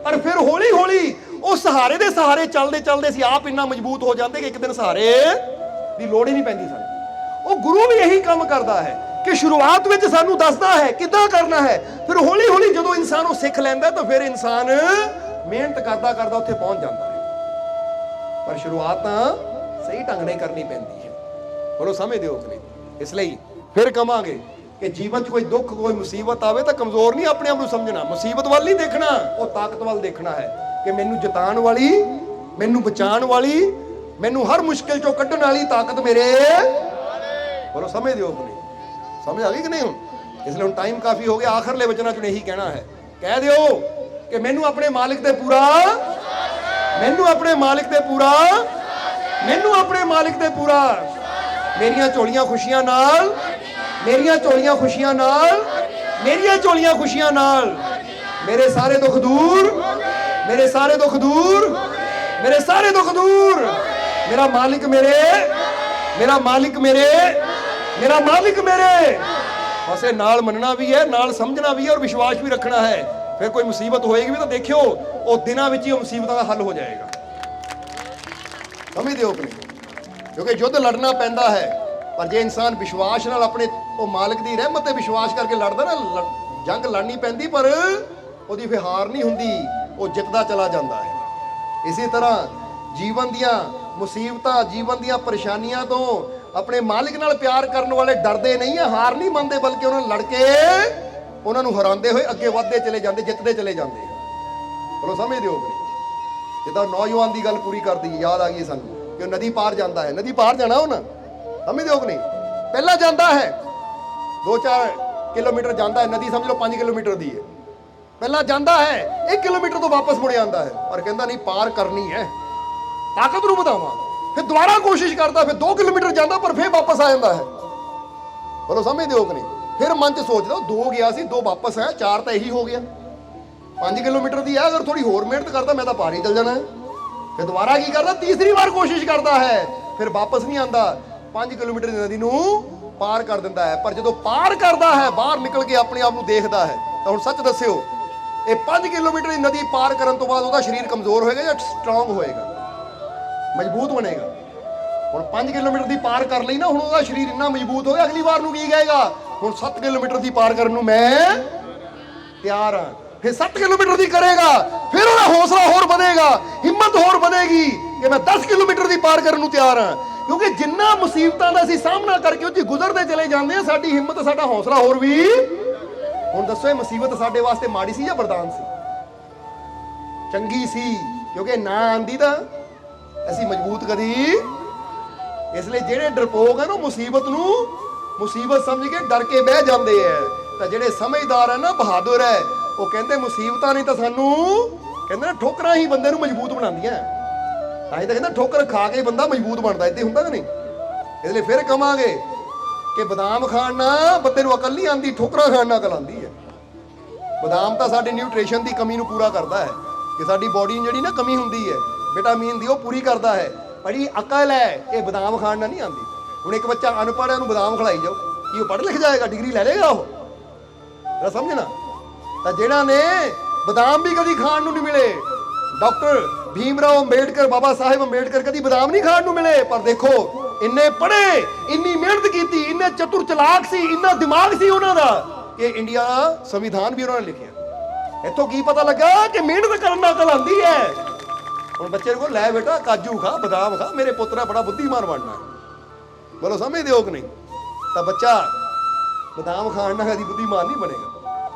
ਪਰ ਫਿਰ ਹੌਲੀ ਹੌਲੀ ਉਹ ਸਹਾਰੇ ਦੇ ਸਹਾਰੇ ਚੱਲਦੇ ਚੱਲਦੇ ਅਸੀਂ ਆਪ ਇੰਨਾ ਮਜ਼ਬੂਤ ਹੋ ਜਾਂਦੇ ਕਿ ਇੱਕ ਦਿਨ ਸਹਾਰੇ ਦੀ ਲੋੜ ਹੀ ਨਹੀਂ ਪੈਂਦੀ ਸਾਨੂੰ। ਉਹ ਗੁਰੂ ਵੀ ਇਹੀ ਕੰਮ ਕਰਦਾ ਹੈ ਕਿ ਸ਼ੁਰੂਆਤ ਵਿੱਚ ਸਾਨੂੰ ਦੱਸਦਾ ਹੈ ਕਿੱਦਾਂ ਕਰਨਾ ਹੈ, ਫਿਰ ਹੌਲੀ ਹੌਲੀ ਜਦੋਂ ਇਨਸਾਨ ਉਹ ਸਿੱਖ ਲੈਂਦਾ ਤਾਂ ਫਿਰ ਇਨਸਾਨ ਮਿਹਨਤ ਕਰਦਾ ਕਰਦਾ ਉੱਥੇ ਪਹੁੰਚ ਜਾਂਦਾ ਹੈ। ਪਰ ਸ਼ੁਰੂਆਤ ਤਾਂ ਸਹੀ ਢੰਗ ਨਾਲ ਕਰਨੀ ਪੈਂਦੀ ਹੈ। ਬੋਲੋ ਸਮਝਦੇ ਹੋ ਕਿ ਨਹੀਂ? ਇਸ ਲਈ ਫਿਰ ਕਵਾਂਗੇ ਕਿ ਜੀਵਨ 'ਚ ਕੋਈ ਦੁੱਖ, ਕੋਈ ਮੁਸੀਬਤ ਆਵੇ ਤਾਂ ਕਮਜ਼ੋਰ ਨਹੀਂ ਆਪਣੇ ਆਪ ਨੂੰ ਸਮਝਣਾ, ਮੁਸੀਬਤ ਵੱਲ ਨਹੀਂ ਦੇਖਣਾ, ਉਹ ਤਾਕਤ ਵੱਲ ਦੇਖਣਾ ਹੈ ਕਿ ਮੈਨੂੰ ਜਿਤਾਉਣ ਵਾਲੀ, ਮੈਨੂੰ ਬਚਾਉਣ ਵਾਲੀ, ਮੈਨੂੰ ਹਰ ਮੁਸ਼ਕਿਲ 'ਚੋਂ ਕੱਢਣ ਵਾਲੀ ਤਾਕਤ ਮੇਰੇ। ਬੋਲੋ ਸਮਝਦੇ ਹੋ ਕਿ ਨਹੀਂ? ਸਮਝ ਆ ਗਈ ਕਿ ਨਹੀਂ? ਹੁਣ ਇਸ ਲਈ ਹੁਣ ਟਾਈਮ ਕਾਫੀ ਹੋ ਗਿਆ, ਆਖਰਲੇ ਵਚਨਾਂ 'ਚ ਇਹੀ ਕਹਿਣਾ ਹੈ, ਕਹਿ ਦਿਓ ਕਿ ਮੈਨੂੰ ਆਪਣੇ ਮਾਲਿਕ ਤੇ ਪੂਰਾ, ਮੈਨੂੰ ਆਪਣੇ ਮਾਲਿਕ ਤੇ ਪੂਰਾ, ਮੈਨੂੰ ਆਪਣੇ ਮਾਲਿਕ ਤੇ ਪੂਰਾ, ਮੇਰੀਆਂ ਝੋਲੀਆਂ ਖੁਸ਼ੀਆਂ ਨਾਲ, ਮੇਰੀਆਂ ਝੋਲੀਆਂ ਖੁਸ਼ੀਆਂ ਨਾਲ, ਮੇਰੀਆਂ ਝੋਲੀਆਂ ਖੁਸ਼ੀਆਂ ਨਾਲ, ਮੇਰੇ ਸਾਰੇ ਦੁੱਖ ਦੂਰ, ਮੇਰੇ ਸਾਰੇ ਦੁੱਖ ਦੂਰ, ਮੇਰੇ ਸਾਰੇ ਦੁੱਖ ਦੂਰ, ਮੇਰਾ ਮਾਲਿਕ ਮੇਰੇ, ਮੇਰਾ ਮਾਲਿਕ ਮੇਰੇ, ਮੇਰਾ ਮਾਲਿਕ ਮੇਰੇ। ਬਸ ਇਹ ਨਾਲ ਮੰਨਣਾ ਵੀ ਹੈ, ਨਾਲ ਸਮਝਣਾ ਵੀ ਹੈ, ਔਰ ਵਿਸ਼ਵਾਸ ਵੀ ਰੱਖਣਾ ਹੈ। ਫਿਰ ਕੋਈ ਮੁਸੀਬਤ ਹੋਏਗੀ ਵੀ ਤਾਂ ਦੇਖਿਓ ਉਹ ਦਿਨਾਂ ਵਿੱਚ ਹੀ ਉਹ ਮੁਸੀਬਤਾਂ ਦਾ ਹੱਲ ਹੋ ਜਾਏਗਾ। ਸਮਝਦੇ ਹੋ ਕਿ ਨਹੀਂ? ਕਿਉਂਕਿ ਯੁੱਧ ਲੜਨਾ ਪੈਂਦਾ ਹੈ, ਪਰ ਜੇ ਇਨਸਾਨ ਵਿਸ਼ਵਾਸ ਨਾਲ ਆਪਣੇ ਉਹ ਮਾਲਕ ਦੀ ਰਹਿਮਤ ਤੇ ਵਿਸ਼ਵਾਸ ਕਰਕੇ ਲੜਦਾ ਨਾ, ਜੰਗ ਲੜਨੀ ਪੈਂਦੀ ਪਰ ਉਹਦੀ ਫਿਰ ਹਾਰ ਨਹੀਂ ਹੁੰਦੀ, ਉਹ ਜਿੱਤਦਾ ਚਲਾ ਜਾਂਦਾ ਹੈ। ਇਸੇ ਤਰ੍ਹਾਂ ਜੀਵਨ ਦੀਆਂ ਮੁਸੀਬਤਾਂ, ਜੀਵਨ ਦੀਆਂ ਪਰੇਸ਼ਾਨੀਆਂ ਤੋਂ ਆਪਣੇ ਮਾਲਿਕ ਨਾਲ ਪਿਆਰ ਕਰਨ ਵਾਲੇ ਡਰਦੇ ਨਹੀਂ ਹੈ, ਹਾਰ ਨਹੀਂ ਮੰਨਦੇ, ਬਲਕਿ ਉਹਨਾਂ ਨਾਲ ਲੜ ਕੇ ਉਹਨਾਂ ਨੂੰ ਹਰਾਉਂਦੇ ਹੋਏ ਅੱਗੇ ਵੱਧਦੇ ਚਲੇ ਜਾਂਦੇ, ਜਿੱਤਦੇ ਚਲੇ ਜਾਂਦੇ। ਬੋਲੋ ਸਮਝਦੇ ਹੋ ਕਿ ਨਹੀਂ? ਜਿੱਦਾਂ ਨੌਜਵਾਨ ਦੀ ਗੱਲ ਪੂਰੀ ਕਰਦੀ, ਯਾਦ ਆ ਗਈ ਸਾਨੂੰ ਕਿ ਉਹ ਨਦੀ ਪਾਰ ਜਾਂਦਾ ਹੈ, ਨਦੀ ਪਾਰ ਜਾਣਾ ਉਹ ਨਾ, ਸਮਝਦੇ ਹੋ ਕਿ ਨਹੀਂ? ਪਹਿਲਾਂ ਜਾਂਦਾ ਹੈ 2-4 ਕਿਲੋਮੀਟਰ ਜਾਂਦਾ ਹੈ, ਨਦੀ ਸਮਝ ਲਓ 5 ਕਿਲੋਮੀਟਰ ਦੀ ਹੈ, ਪਹਿਲਾਂ ਜਾਂਦਾ ਹੈ 1 ਕਿਲੋਮੀਟਰ ਤੋਂ ਵਾਪਸ ਮੁੜ ਆਉਂਦਾ ਹੈ, ਪਰ ਕਹਿੰਦਾ ਨਹੀਂ ਪਾਰ ਕਰਨੀ ਹੈ, ਤਾਕਤ ਨੂੰ ਵਧਾਵਾਂ, ਫਿਰ ਦੁਬਾਰਾ ਕੋਸ਼ਿਸ਼ ਕਰਦਾ, ਫਿਰ 2 ਕਿਲੋਮੀਟਰ ਜਾਂਦਾ ਪਰ ਫਿਰ ਵਾਪਸ ਆ ਜਾਂਦਾ ਹੈ। ਬੋਲੋ ਸਮਝਦੇ ਹੋ ਕਿ ਨਹੀਂ? ਫਿਰ ਮਨ 'ਚ ਸੋਚਦਾ 2 ਗਿਆ ਸੀ, 2 ਵਾਪਸ ਹੈ, 4 ਤਾਂ ਇਹੀ ਹੋ ਗਿਆ, 5 ਕਿਲੋਮੀਟਰ ਦੀ ਹੈ, ਅਗਰ ਥੋੜੀ ਹੋਰ ਮਿਹਨਤ ਕਰਦਾ ਮੈਂ ਤਾਂ ਪਾਰ ਹੀ ਚਲ ਜਾਣਾ ਹੈ। ਫਿਰ ਦੁਬਾਰਾ ਕੀ ਕਰਦਾ? ਤੀਸਰੀ ਵਾਰ ਕੋਸ਼ਿਸ਼ ਕਰਦਾ ਹੈ, ਫਿਰ ਵਾਪਸ ਨਹੀਂ ਆਉਂਦਾ, 5 ਕਿਲੋਮੀਟਰ ਦੀ ਨਦੀ ਨੂੰ ਪਾਰ ਕਰ ਦਿੰਦਾ ਹੈ। ਪਰ ਜਦੋਂ ਪਾਰ ਕਰਦਾ ਹੈ, ਬਾਹਰ ਨਿਕਲ ਕੇ ਆਪਣੇ ਆਪ ਨੂੰ ਦੇਖਦਾ ਹੈ, ਤਾਂ ਹੁਣ ਸੱਚ ਦੱਸਿਓ, ਇਹ 5 ਕਿਲੋਮੀਟਰ ਦੀ ਨਦੀ ਪਾਰ ਕਰਨ ਤੋਂ ਬਾਅਦ ਉਹਦਾ ਸਰੀਰ ਕਮਜ਼ੋਰ ਹੋਏਗਾ ਜਾਂ ਸਟਰੋਂਗ ਹੋਏਗਾ, ਮਜ਼ਬੂਤ ਬਣੇਗਾ? ਹੁਣ 5 ਕਿਲੋਮੀਟਰ ਦੀ ਪਾਰ ਕਰ ਲਈ ਨਾ, ਹੁਣ ਉਹਦਾ ਸਰੀਰ ਇੰਨਾ ਮਜ਼ਬੂਤ ਹੋ ਗਿਆ, ਅਗਲੀ ਵਾਰ ਨੂੰ ਕੀ ਕਹੇਗਾ? ਹੁਣ 7 ਕਿਲੋਮੀਟਰ ਦੀ ਪਾਰ ਕਰਨ ਨੂੰ ਮੈਂ ਤਿਆਰ ਹਾਂ। ਫਿਰ 7 ਕਿਲੋਮੀਟਰ ਦੀ ਕਰੇਗਾ, ਫਿਰ ਉਹਦਾ ਹੌਸਲਾ ਹੋਰ ਵਧੇਗਾ, ਹਿੰਮਤ ਹੋਰ ਵਧੇਗੀ ਕਿ ਮੈਂ 10 ਕਿਲੋਮੀਟਰ ਦੀ ਪਾਰ ਕਰਨ ਨੂੰ ਤਿਆਰ ਹਾਂ। ਕਿਉਂਕਿ ਜਿੰਨਾ ਮੁਸੀਬਤਾਂ ਦਾ ਅਸੀਂ ਸਾਹਮਣਾ ਕਰਕੇ ਉਹ 'ਚ ਗੁਜ਼ਰਦੇ ਚਲੇ ਜਾਂਦੇ ਆ, ਸਾਡੀ ਹਿੰਮਤ, ਸਾਡਾ ਹੌਸਲਾ ਹੋਰ ਵੀ। ਹੁਣ ਦੱਸੋ ਇਹ ਮੁਸੀਬਤ ਸਾਡੇ ਵਾਸਤੇ ਮਾੜੀ ਸੀ ਜਾਂ ਵਰਦਾਨ ਸੀ? ਚੰਗੀ ਸੀ, ਕਿਉਂਕਿ ਨਾ ਆਂਦੀ ਤਾਂ ਅਸੀਂ ਮਜ਼ਬੂਤ ਕਦੀ। ਇਸ ਲਈ ਜਿਹੜੇ ਡਰਪੋਕ ਹਨ ਉਹ ਮੁਸੀਬਤ ਨੂੰ ਮੁਸੀਬਤ ਸਮਝ ਕੇ ਡਰ ਕੇ ਬਹਿ ਜਾਂਦੇ ਐ, ਤਾਂ ਜਿਹੜੇ ਸਮਝਦਾਰ ਹੈ ਨਾ, ਬਹਾਦਰ ਹੈ, ਉਹ ਕਹਿੰਦੇ ਮੁਸੀਬਤਾਂ ਨਹੀਂ ਤਾਂ ਸਾਨੂੰ, ਕਹਿੰਦੇ ਨਾ ਠੋਕਰਾਂ ਹੀ ਬੰਦੇ ਨੂੰ ਮਜ਼ਬੂਤ ਬਣਾਉਂਦੀਆਂ। ਤਾਂ ਹੀ ਤਾਂ ਕਹਿੰਦਾ ਠੋਕਰ ਖਾ ਕੇ ਬੰਦਾ ਮਜ਼ਬੂਤ ਬਣਦਾ, ਏਦਾਂ ਹੁੰਦਾ ਕਿ ਨਹੀਂ? ਇਸ ਲਈ ਫਿਰ ਕਵਾਂਗੇ ਕਿ ਬਦਾਮ ਖਾਣ ਨਾਲ ਬੰਦੇ ਨੂੰ ਅਕਲ ਨਹੀਂ ਆਉਂਦੀ, ਠੋਕਰਾਂ ਖਾਣ ਨਾਲ ਅਕਲ ਆਉਂਦੀ ਹੈ। ਬਦਾਮ ਤਾਂ ਸਾਡੇ ਨਿਊਟ੍ਰੀਸ਼ਨ ਦੀ ਕਮੀ ਨੂੰ ਪੂਰਾ ਕਰਦਾ ਹੈ, ਕਿ ਸਾਡੀ ਬੋਡੀ ਜਿਹੜੀ ਨਾ ਕਮੀ ਹੁੰਦੀ ਹੈ ਵਿਟਾਮਿਨ ਦੀ, ਉਹ ਪੂਰੀ ਕਰਦਾ ਹੈ। ਪਰ ਜਿਹੜੀ ਅਕਲ ਹੈ ਇਹ ਬਦਾਮ ਖਾਣ ਨਾਲ ਨਹੀਂ ਆਉਂਦੀ। ਹੁਣ ਇੱਕ ਬੱਚਾ ਅਨਪੜ੍ਹ ਹੈ, ਉਹਨੂੰ ਬਦਾਮ ਖਿਲਾਈ ਜਾਓ, ਕੀ ਉਹ ਪੜ੍ਹ ਲਿਖ ਜਾਏਗਾ? ਡਿਗਰੀ ਲੈ ਲੇਗਾ ਉਹ? ਜਰਾ ਸਮਝਣਾ। ਤਾਂ ਜਿਹੜਾ ਨੇ ਬਦਾਮ ਵੀ ਕਦੀ ਖਾਣ ਨੂੰ ਨਹੀਂ ਮਿਲੇ, ਡਾਕਟਰ ਭੀਮਰਾਓ ਅੰਬੇਡਕਰ, ਬਾਬਾ ਸਾਹਿਬ ਅੰਬੇਡਕਰ ਕਦੀ ਬਦਾਮ ਨਹੀਂ ਖਾਣ ਨੂੰ ਮਿਲੇ, ਪਰ ਦੇਖੋ ਇੰਨੇ ਪੜ੍ਹੇ, ਇੰਨੀ ਮਿਹਨਤ ਕੀਤੀ, ਇੰਨੇ ਚਤੁਰ ਚਲਾਕ ਸੀ, ਇੰਨਾ ਦਿਮਾਗ ਸੀ ਉਹਨਾਂ ਦਾ ਕਿ ਇੰਡੀਆ ਦਾ ਸੰਵਿਧਾਨ ਵੀ ਉਹਨਾਂ ਨੇ ਲਿਖਿਆ। ਇੱਥੋਂ ਕੀ ਪਤਾ ਲੱਗਾ ਕਿ ਮਿਹਨਤ ਕਰਨ ਨਾਲ ਅਕਲ ਆਉਂਦੀ ਹੈ। ਹੁਣ ਬੱਚੇ ਕੋਲ ਲੈ ਬੇਟਾ ਕਾਜੂ ਖਾ, ਬਦਾਮ ਖਾ, ਮੇਰੇ ਪੁੱਤ ਨੇ ਬੜਾ ਬੁੱਧੀਮਾਨ ਬਣਨਾ ਹੈ। ਬੋਲੋ ਸਮਝਦੇ ਹੋ ਕਿ ਨਹੀਂ? ਤਾਂ ਬੱਚਾ ਬਦਾਮ ਖਾਣ ਨਾਲ ਕਦੀ ਬੁੱਧੀਮਾਨ ਨਹੀਂ ਬਣੇਗਾ।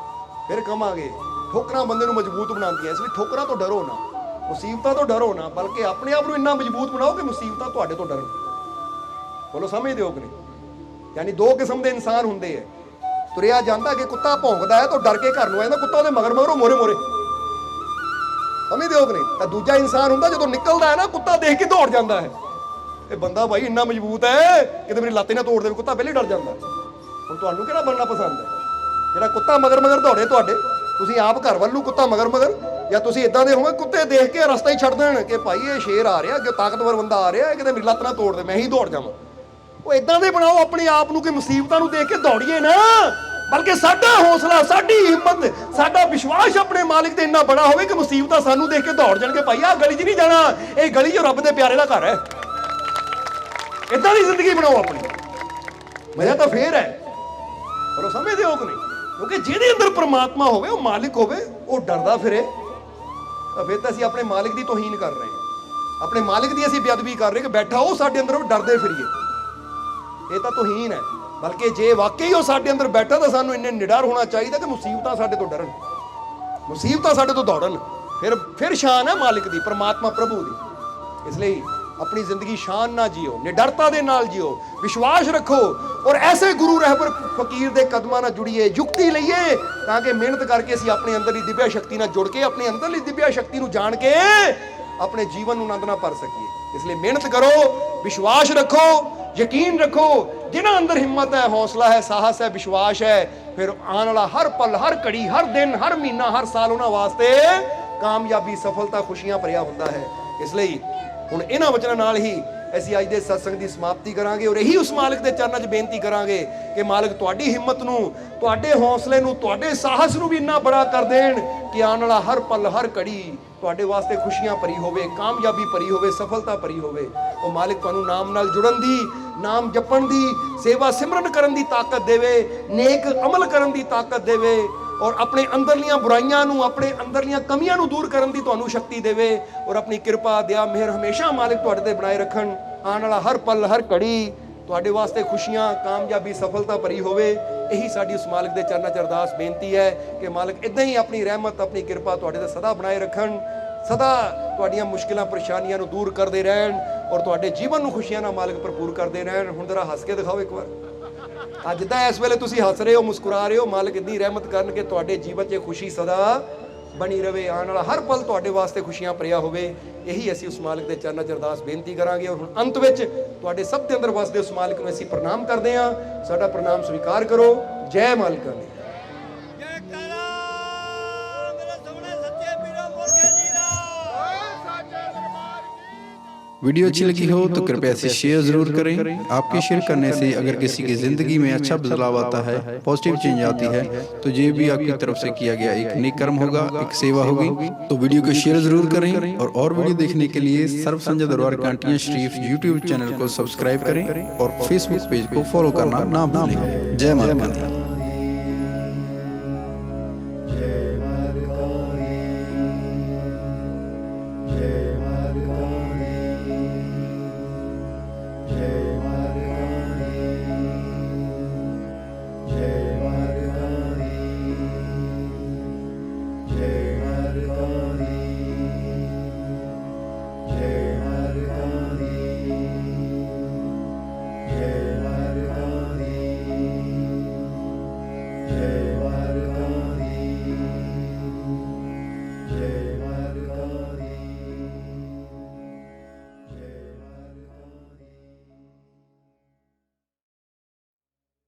ਫਿਰ ਕਵਾਂਗੇ ਠੋਕਰਾਂ ਬੰਦੇ ਨੂੰ ਮਜ਼ਬੂਤ ਬਣਾਉਂਦੀਆਂ, ਇਸ ਲਈ ਠੋਕਰਾਂ ਤੋਂ ਡਰੋ ਨਾ, ਮੁਸੀਬਤਾਂ ਤੋਂ ਡਰੋ ਨਾ, ਬਲਕਿ ਆਪਣੇ ਆਪ ਨੂੰ ਇੰਨਾ ਮਜ਼ਬੂਤ ਬਣਾਓ ਕਿ ਮੁਸੀਬਤਾਂ ਤੁਹਾਡੇ ਤੋਂ ਡਰਨ। ਬੋਲੋ ਸਮਝਦੇ ਹੋ ਕਿ ਨਹੀਂ? ਯਾਨੀ ਦੋ ਕਿਸਮ ਦੇ ਇਨਸਾਨ ਹੁੰਦੇ ਆ। ਤੁਰਿਆ ਜਾਂਦਾ ਕਿ ਕੁੱਤਾ ਭੌਂਕਦਾ ਹੈ ਤਾਂ ਡਰ ਕੇ ਘਰ ਨੂੰ ਆ ਜਾਂਦਾ, ਕੁੱਤਾ ਉਹਦੇ ਮਗਰ ਮਗਰ ਉਹ ਮੋਰੇ ਮੋਰੇ। ਸਮਝਦੇ ਹੋ ਕਿ ਨਹੀਂ? ਤਾਂ ਦੂਜਾ ਇਨਸਾਨ ਹੁੰਦਾ ਜਦੋਂ ਨਿਕਲਦਾ ਹੈ ਨਾ, ਕੁੱਤਾ ਦੇਖ ਕੇ ਦੌੜ ਜਾਂਦਾ ਹੈ। ਇਹ ਬੰਦਾ ਭਾਈ ਇੰਨਾ ਮਜ਼ਬੂਤ ਹੈ ਕਿਤੇ ਮੇਰੀ ਲੱਤ ਨਾ ਤੋੜ ਦੇਵੇ, ਕੁੱਤਾ ਪਹਿਲੇ ਡਰ ਜਾਂਦਾ। ਹੁਣ ਤੁਹਾਨੂੰ ਕਿਹੜਾ ਬਣਨਾ ਪਸੰਦ ਹੈ? ਜਿਹੜਾ ਕੁੱਤਾ ਮਗਰ ਮਗਰ ਦੌੜੇ ਤੁਹਾਡੇ, ਤੁਸੀਂ ਆਪ ਘਰ ਵੱਲ ਨੂੰ ਕੁੱਤਾ ਮਗਰ ਮਗਰ, ਜਾਂ ਤੁਸੀਂ ਇਦਾਂ ਦੇ ਹੋਵੇ ਕੁੱਤੇ ਦੇਖ ਕੇ ਰਸਤਾ ਹੀ ਛੱਡ ਦੇਣ ਕਿ ਭਾਈ ਇਹ ਸ਼ੇਰ ਆ ਰਿਹਾ, ਅੱਗੇ ਤਾਕਤਵਰ ਬੰਦਾ ਆ ਰਿਹਾ, ਕਿਤੇ ਮੇਰੀ ਲੱਤ ਨਾ ਤੋੜ ਦੇ, ਮੈਂ ਹੀ ਦੌੜ ਜਾਵਾਂ। ਉਹ ਇਦਾਂ ਦੇ ਬਣਾਓ ਆਪਣੇ ਆਪ ਨੂੰ ਕਿ ਮੁਸੀਬਤਾਂ ਨੂੰ ਦੇਖ ਕੇ ਦੌੜੀਏ ਨਾ, ਬਲਕਿ ਸਾਡਾ ਹੌਸਲਾ, ਸਾਡੀ ਹਿੰਮਤ, ਸਾਡਾ ਵਿਸ਼ਵਾਸ ਆਪਣੇ ਮਾਲਿਕ ਤੇ ਇੰਨਾ ਬੜਾ ਹੋਵੇ ਕਿ ਮੁਸੀਬਤਾਂ ਸਾਨੂੰ ਦੇਖ ਕੇ ਦੌੜ ਜਾਣਗੇ। ਭਾਈ ਆਹ ਗਲੀ 'ਚ ਨਹੀਂ ਜਾਣਾ, ਇਹ ਗਲੀ 'ਚ ਰੱਬ ਦੇ ਪਿਆਰੇ ਦਾ ਘਰ ਹੈ। ਇਦਾਂ ਦੀ ਜ਼ਿੰਦਗੀ ਬਣਾਓ ਆਪਣੀ, ਮਜ਼ਾ ਤਾਂ ਫੇਰ ਹੈ। ਪਰ ਉਹ ਸਮਝਦੇ ਹੋ ਕਿ ਨਹੀਂ? ਕਿਉਂਕਿ ਜਿਹਦੇ ਅੰਦਰ ਪ੍ਰਮਾਤਮਾ ਹੋਵੇ, ਉਹ ਮਾਲਿਕ ਹੋਵੇ, ਉਹ ਡਰਦਾ ਫਿਰੇ, ਤਾਂ ਫਿਰ ਤਾਂ ਅਸੀਂ ਆਪਣੇ ਮਾਲਿਕ ਦੀ ਤੋਹੀਨ ਕਰ ਰਹੇ ਹਾਂ, ਆਪਣੇ ਮਾਲਿਕ ਦੀ ਅਸੀਂ ਬੇਅਦਬੀ ਕਰ ਰਹੇ ਕਿ ਬੈਠਾ ਉਹ ਸਾਡੇ ਅੰਦਰ, ਉਹ ਡਰਦੇ ਫਿਰੀਏ। ਇਹ ਤਾਂ ਤੋਹੀਨ ਹੈ। ਬਲਕਿ ਜੇ ਵਾਕਈ ਉਹ ਸਾਡੇ ਅੰਦਰ ਬੈਠਾ ਤਾਂ ਸਾਨੂੰ ਇੰਨੇ ਨਿਡਰ ਹੋਣਾ ਚਾਹੀਦਾ ਕਿ ਮੁਸੀਬਤਾਂ ਸਾਡੇ ਤੋਂ ਡਰਨ, ਮੁਸੀਬਤਾਂ ਸਾਡੇ ਤੋਂ ਦੌੜਨ। ਫਿਰ ਸ਼ਾਨ ਹੈ ਮਾਲਿਕ ਦੀ, ਪਰਮਾਤਮਾ ਪ੍ਰਭੂ ਦੀ। ਇਸ ਲਈ ਆਪਣੀ ਜ਼ਿੰਦਗੀ ਸ਼ਾਨ ਨਾਲ ਜੀਓ, ਨਿਡਰਤਾ ਦੇ ਨਾਲ ਜੀਓ, ਵਿਸ਼ਵਾਸ ਰੱਖੋ, ਔਰ ਐਸੇ ਗੁਰੂ ਰਹਿਬਰ ਫਕੀਰ ਦੇ ਕਦਮਾਂ ਨਾਲ ਜੁੜੀਏ, ਯੁਕਤੀ ਲਈਏ, ਤਾਂ ਕਿ ਮਿਹਨਤ ਕਰਕੇ ਅਸੀਂ ਆਪਣੇ ਅੰਦਰਲੀ ਦਿਵਿਆ ਸ਼ਕਤੀ ਨਾਲ ਜੁੜ ਕੇ, ਆਪਣੀ ਅੰਦਰਲੀ ਦਿਵਿਆ ਸ਼ਕਤੀ ਨੂੰ ਜਾਣ ਕੇ ਆਪਣੇ ਜੀਵਨ ਨੂੰ ਆਨੰਦ ਨਾਲ ਭਰ ਸਕੀਏ। ਇਸ ਲਈ ਮਿਹਨਤ ਕਰੋ, ਵਿਸ਼ਵਾਸ ਰੱਖੋ, ਯਕੀਨ ਰੱਖੋ। ਜਿਨ੍ਹਾਂ ਅੰਦਰ ਹਿੰਮਤ ਹੈ, ਹੌਸਲਾ ਹੈ, ਸਾਹਸ ਹੈ, ਵਿਸ਼ਵਾਸ ਹੈ, ਫਿਰ ਆਉਣ ਵਾਲਾ ਹਰ ਪਲ, ਹਰ ਘੜੀ, ਹਰ ਦਿਨ, ਹਰ ਮਹੀਨਾ, ਹਰ ਸਾਲ ਉਹਨਾਂ ਵਾਸਤੇ ਕਾਮਯਾਬੀ, ਸਫਲਤਾ, ਖੁਸ਼ੀਆਂ ਭਰਿਆ ਹੁੰਦਾ ਹੈ। ਇਸ ਲਈ ਹੁਣ ਇਹਨਾਂ ਵਚਨਾਂ ਨਾਲ ਹੀ ਅਸੀਂ ਅੱਜ ਦੇ ਸਤਸੰਗ ਦੀ ਸਮਾਪਤੀ ਕਰਾਂਗੇ, ਔਰ ਇਹੀ ਉਸ ਮਾਲਕ ਦੇ ਚਰਨਾਂ 'ਚ ਬੇਨਤੀ ਕਰਾਂਗੇ ਕਿ ਮਾਲਕ ਤੁਹਾਡੀ ਹਿੰਮਤ ਨੂੰ, ਤੁਹਾਡੇ ਹੌਸਲੇ ਨੂੰ, ਤੁਹਾਡੇ ਸਾਹਸ ਨੂੰ ਵੀ ਇੰਨਾ ਬੜਾ ਕਰ ਦੇਣ ਕਿ ਆਉਣ ਵਾਲਾ ਹਰ ਪਲ, ਹਰ ਘੜੀ ਤੁਹਾਡੇ ਵਾਸਤੇ ਖੁਸ਼ੀਆਂ ਭਰੀ ਹੋਵੇ, ਕਾਮਯਾਬੀ ਭਰੀ ਹੋਵੇ, ਸਫਲਤਾ ਭਰੀ ਹੋਵੇ। ਉਹ ਮਾਲਿਕ ਤੁਹਾਨੂੰ ਨਾਮ ਨਾਲ ਜੁੜਨ ਦੀ, ਨਾਮ ਜਪਣ ਦੀ, ਸੇਵਾ ਸਿਮਰਨ ਕਰਨ ਦੀ ਤਾਕਤ ਦੇਵੇ, ਨੇਕ ਅਮਲ ਕਰਨ ਦੀ ਤਾਕਤ ਦੇਵੇ, ਔਰ ਆਪਣੇ ਅੰਦਰਲੀਆਂ ਬੁਰਾਈਆਂ ਨੂੰ, ਆਪਣੇ ਅੰਦਰਲੀਆਂ ਕਮੀਆਂ ਨੂੰ ਦੂਰ ਕਰਨ ਦੀ ਤੁਹਾਨੂੰ ਸ਼ਕਤੀ ਦੇਵੇ, ਔਰ ਆਪਣੀ ਕਿਰਪਾ, ਦਇਆ, ਮਿਹਰ ਹਮੇਸ਼ਾ ਮਾਲਿਕ ਤੁਹਾਡੇ ਤੇ ਬਣਾਏ ਰੱਖਣ। ਆਉਣ ਵਾਲਾ ਹਰ ਪਲ, ਹਰ ਘੜੀ ਤੁਹਾਡੇ ਵਾਸਤੇ ਖੁਸ਼ੀਆਂ, ਕਾਮਯਾਬੀ, ਸਫਲਤਾ ਭਰੀ ਹੋਵੇ। ਇਹੀ ਸਾਡੀ ਉਸ ਮਾਲਕ ਦੇ ਚਰਨਾਂ 'ਚ ਅਰਦਾਸ ਬੇਨਤੀ ਹੈ ਕਿ ਮਾਲਕ ਇਦਾਂ ਹੀ ਆਪਣੀ ਰਹਿਮਤ, ਆਪਣੀ ਕਿਰਪਾ ਤੁਹਾਡੇ ਤੇ ਸਦਾ ਬਣਾਏ ਰੱਖਣ, ਸਦਾ ਤੁਹਾਡੀਆਂ ਮੁਸ਼ਕਿਲਾਂ, ਪਰੇਸ਼ਾਨੀਆਂ ਨੂੰ ਦੂਰ ਕਰਦੇ ਰਹਿਣ, ਔਰ ਤੁਹਾਡੇ ਜੀਵਨ ਨੂੰ ਖੁਸ਼ੀਆਂ ਨਾਲ ਮਾਲਕ ਭਰਪੂਰ ਕਰਦੇ ਰਹਿਣ। ਹੁਣ ਜ਼ਰਾ ਹੱਸ ਕੇ ਦਿਖਾਓ ਇੱਕ ਵਾਰ। ਅੱਜ ਤਾਂ ਇਸ ਵੇਲੇ ਤੁਸੀਂ ਹੱਸ ਰਹੇ ਹੋ, ਮੁਸਕਰਾ ਰਹੇ ਹੋ। ਮਾਲਕ ਇੰਨੀ ਰਹਿਮਤ ਕਰਨ ਕਿ ਤੁਹਾਡੇ ਜੀਵਨ 'ਚ ਖੁਸ਼ੀ ਸਦਾ ਬਣੀ ਰਵੇ, ਆਉਣ ਵਾਲਾ ਹਰ ਪਲ ਤੁਹਾਡੇ ਵਾਸਤੇ ਖੁਸ਼ੀਆਂ ਭਰਿਆ ਹੋਵੇ। ਇਹੀ ਅਸੀਂ ਉਸ ਮਾਲਕ ਦੇ ਚਰਨਾਂ 'ਚ ਅਰਦਾਸ ਬੇਨਤੀ ਕਰਾਂਗੇ। ਔਰ ਹੁਣ ਅੰਤ ਵਿੱਚ ਤੁਹਾਡੇ ਸਭ ਦੇ ਅੰਦਰ ਵਸਦੇ ਉਸ ਮਾਲਕ ਨੂੰ ਅਸੀਂ ਪ੍ਰਣਾਮ ਕਰਦੇ ਹਾਂ। ਸਾਡਾ ਪ੍ਰਣਾਮ ਸਵੀਕਾਰ ਕਰੋ। ਜੈ ਮਾਲਕਾਂ ਦੀ। वीडियो अच्छी लगी हो तो कृपया इसे शेयर जरूर करें। आपके शेयर करने से अगर किसी की ज़िंदगी में अच्छा बदलाव आता है, पॉजिटिव चेंज आती है, तो ये भी आपकी तरफ से किया गया एक नेक कर्म होगा, एक सेवा होगी। तो वीडियो को शेयर जरूर करें, और वीडियो देखने के लिए सर्व संजय दरबार कांटियाँ शरीफ यूट्यूब चैनल को सब्सक्राइब करें और फेसबुक पेज को फॉलो करना ना भूलें। जय माता दी।